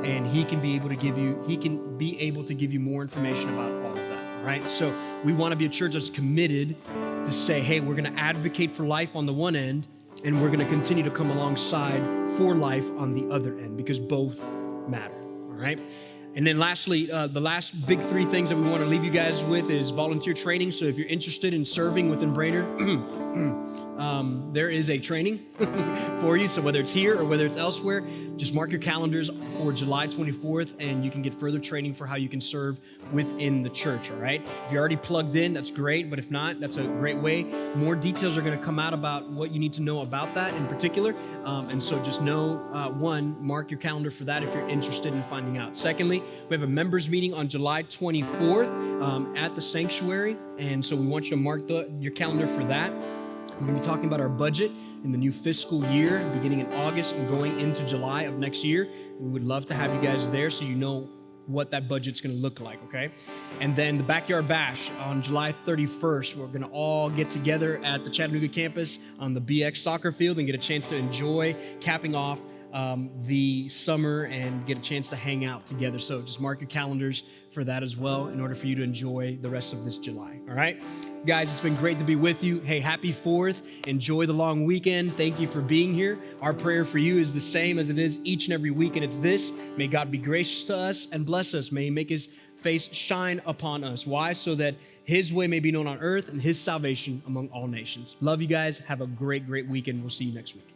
and he can be able to give you more information about all of that, all right? So we want to be a church that's committed to say, hey, we're going to advocate for life on the one end, and we're going to continue to come alongside for life on the other end, because both matter, all right? And then lastly, the last big 3 things that we want to leave you guys with is volunteer training. So if you're interested in serving within Brainerd, there is a training for you. So whether it's here or whether it's elsewhere, just mark your calendars for July 24th, and you can get further training for how you can serve within the church, all right? If you're already plugged in, that's great, but if not, that's a great way. More details are going to come out about what you need to know about that in particular, and so just know, one, mark your calendar for that if you're interested in finding out. Secondly, we have a members meeting on July 24th at the sanctuary, and so we want you to mark your calendar for that. We're going to be talking about our budget in the new fiscal year, beginning in August and going into July of next year. We would love to have you guys there so you know what that budget's going to look like, okay? And then the Backyard Bash on July 31st, we're going to all get together at the Chattanooga campus on the BX soccer field and get a chance to enjoy capping off the summer and get a chance to hang out together. So just mark your calendars for that as well in order for you to enjoy the rest of this July, all right? Guys, it's been great to be with you. Hey, happy 4th. Enjoy the long weekend. Thank you for being here. Our prayer for you is the same as it is each and every week, and it's this: may God be gracious to us and bless us. May He make His face shine upon us. Why? So that His way may be known on earth and His salvation among all nations. Love you guys. Have a great, great weekend. We'll see you next week.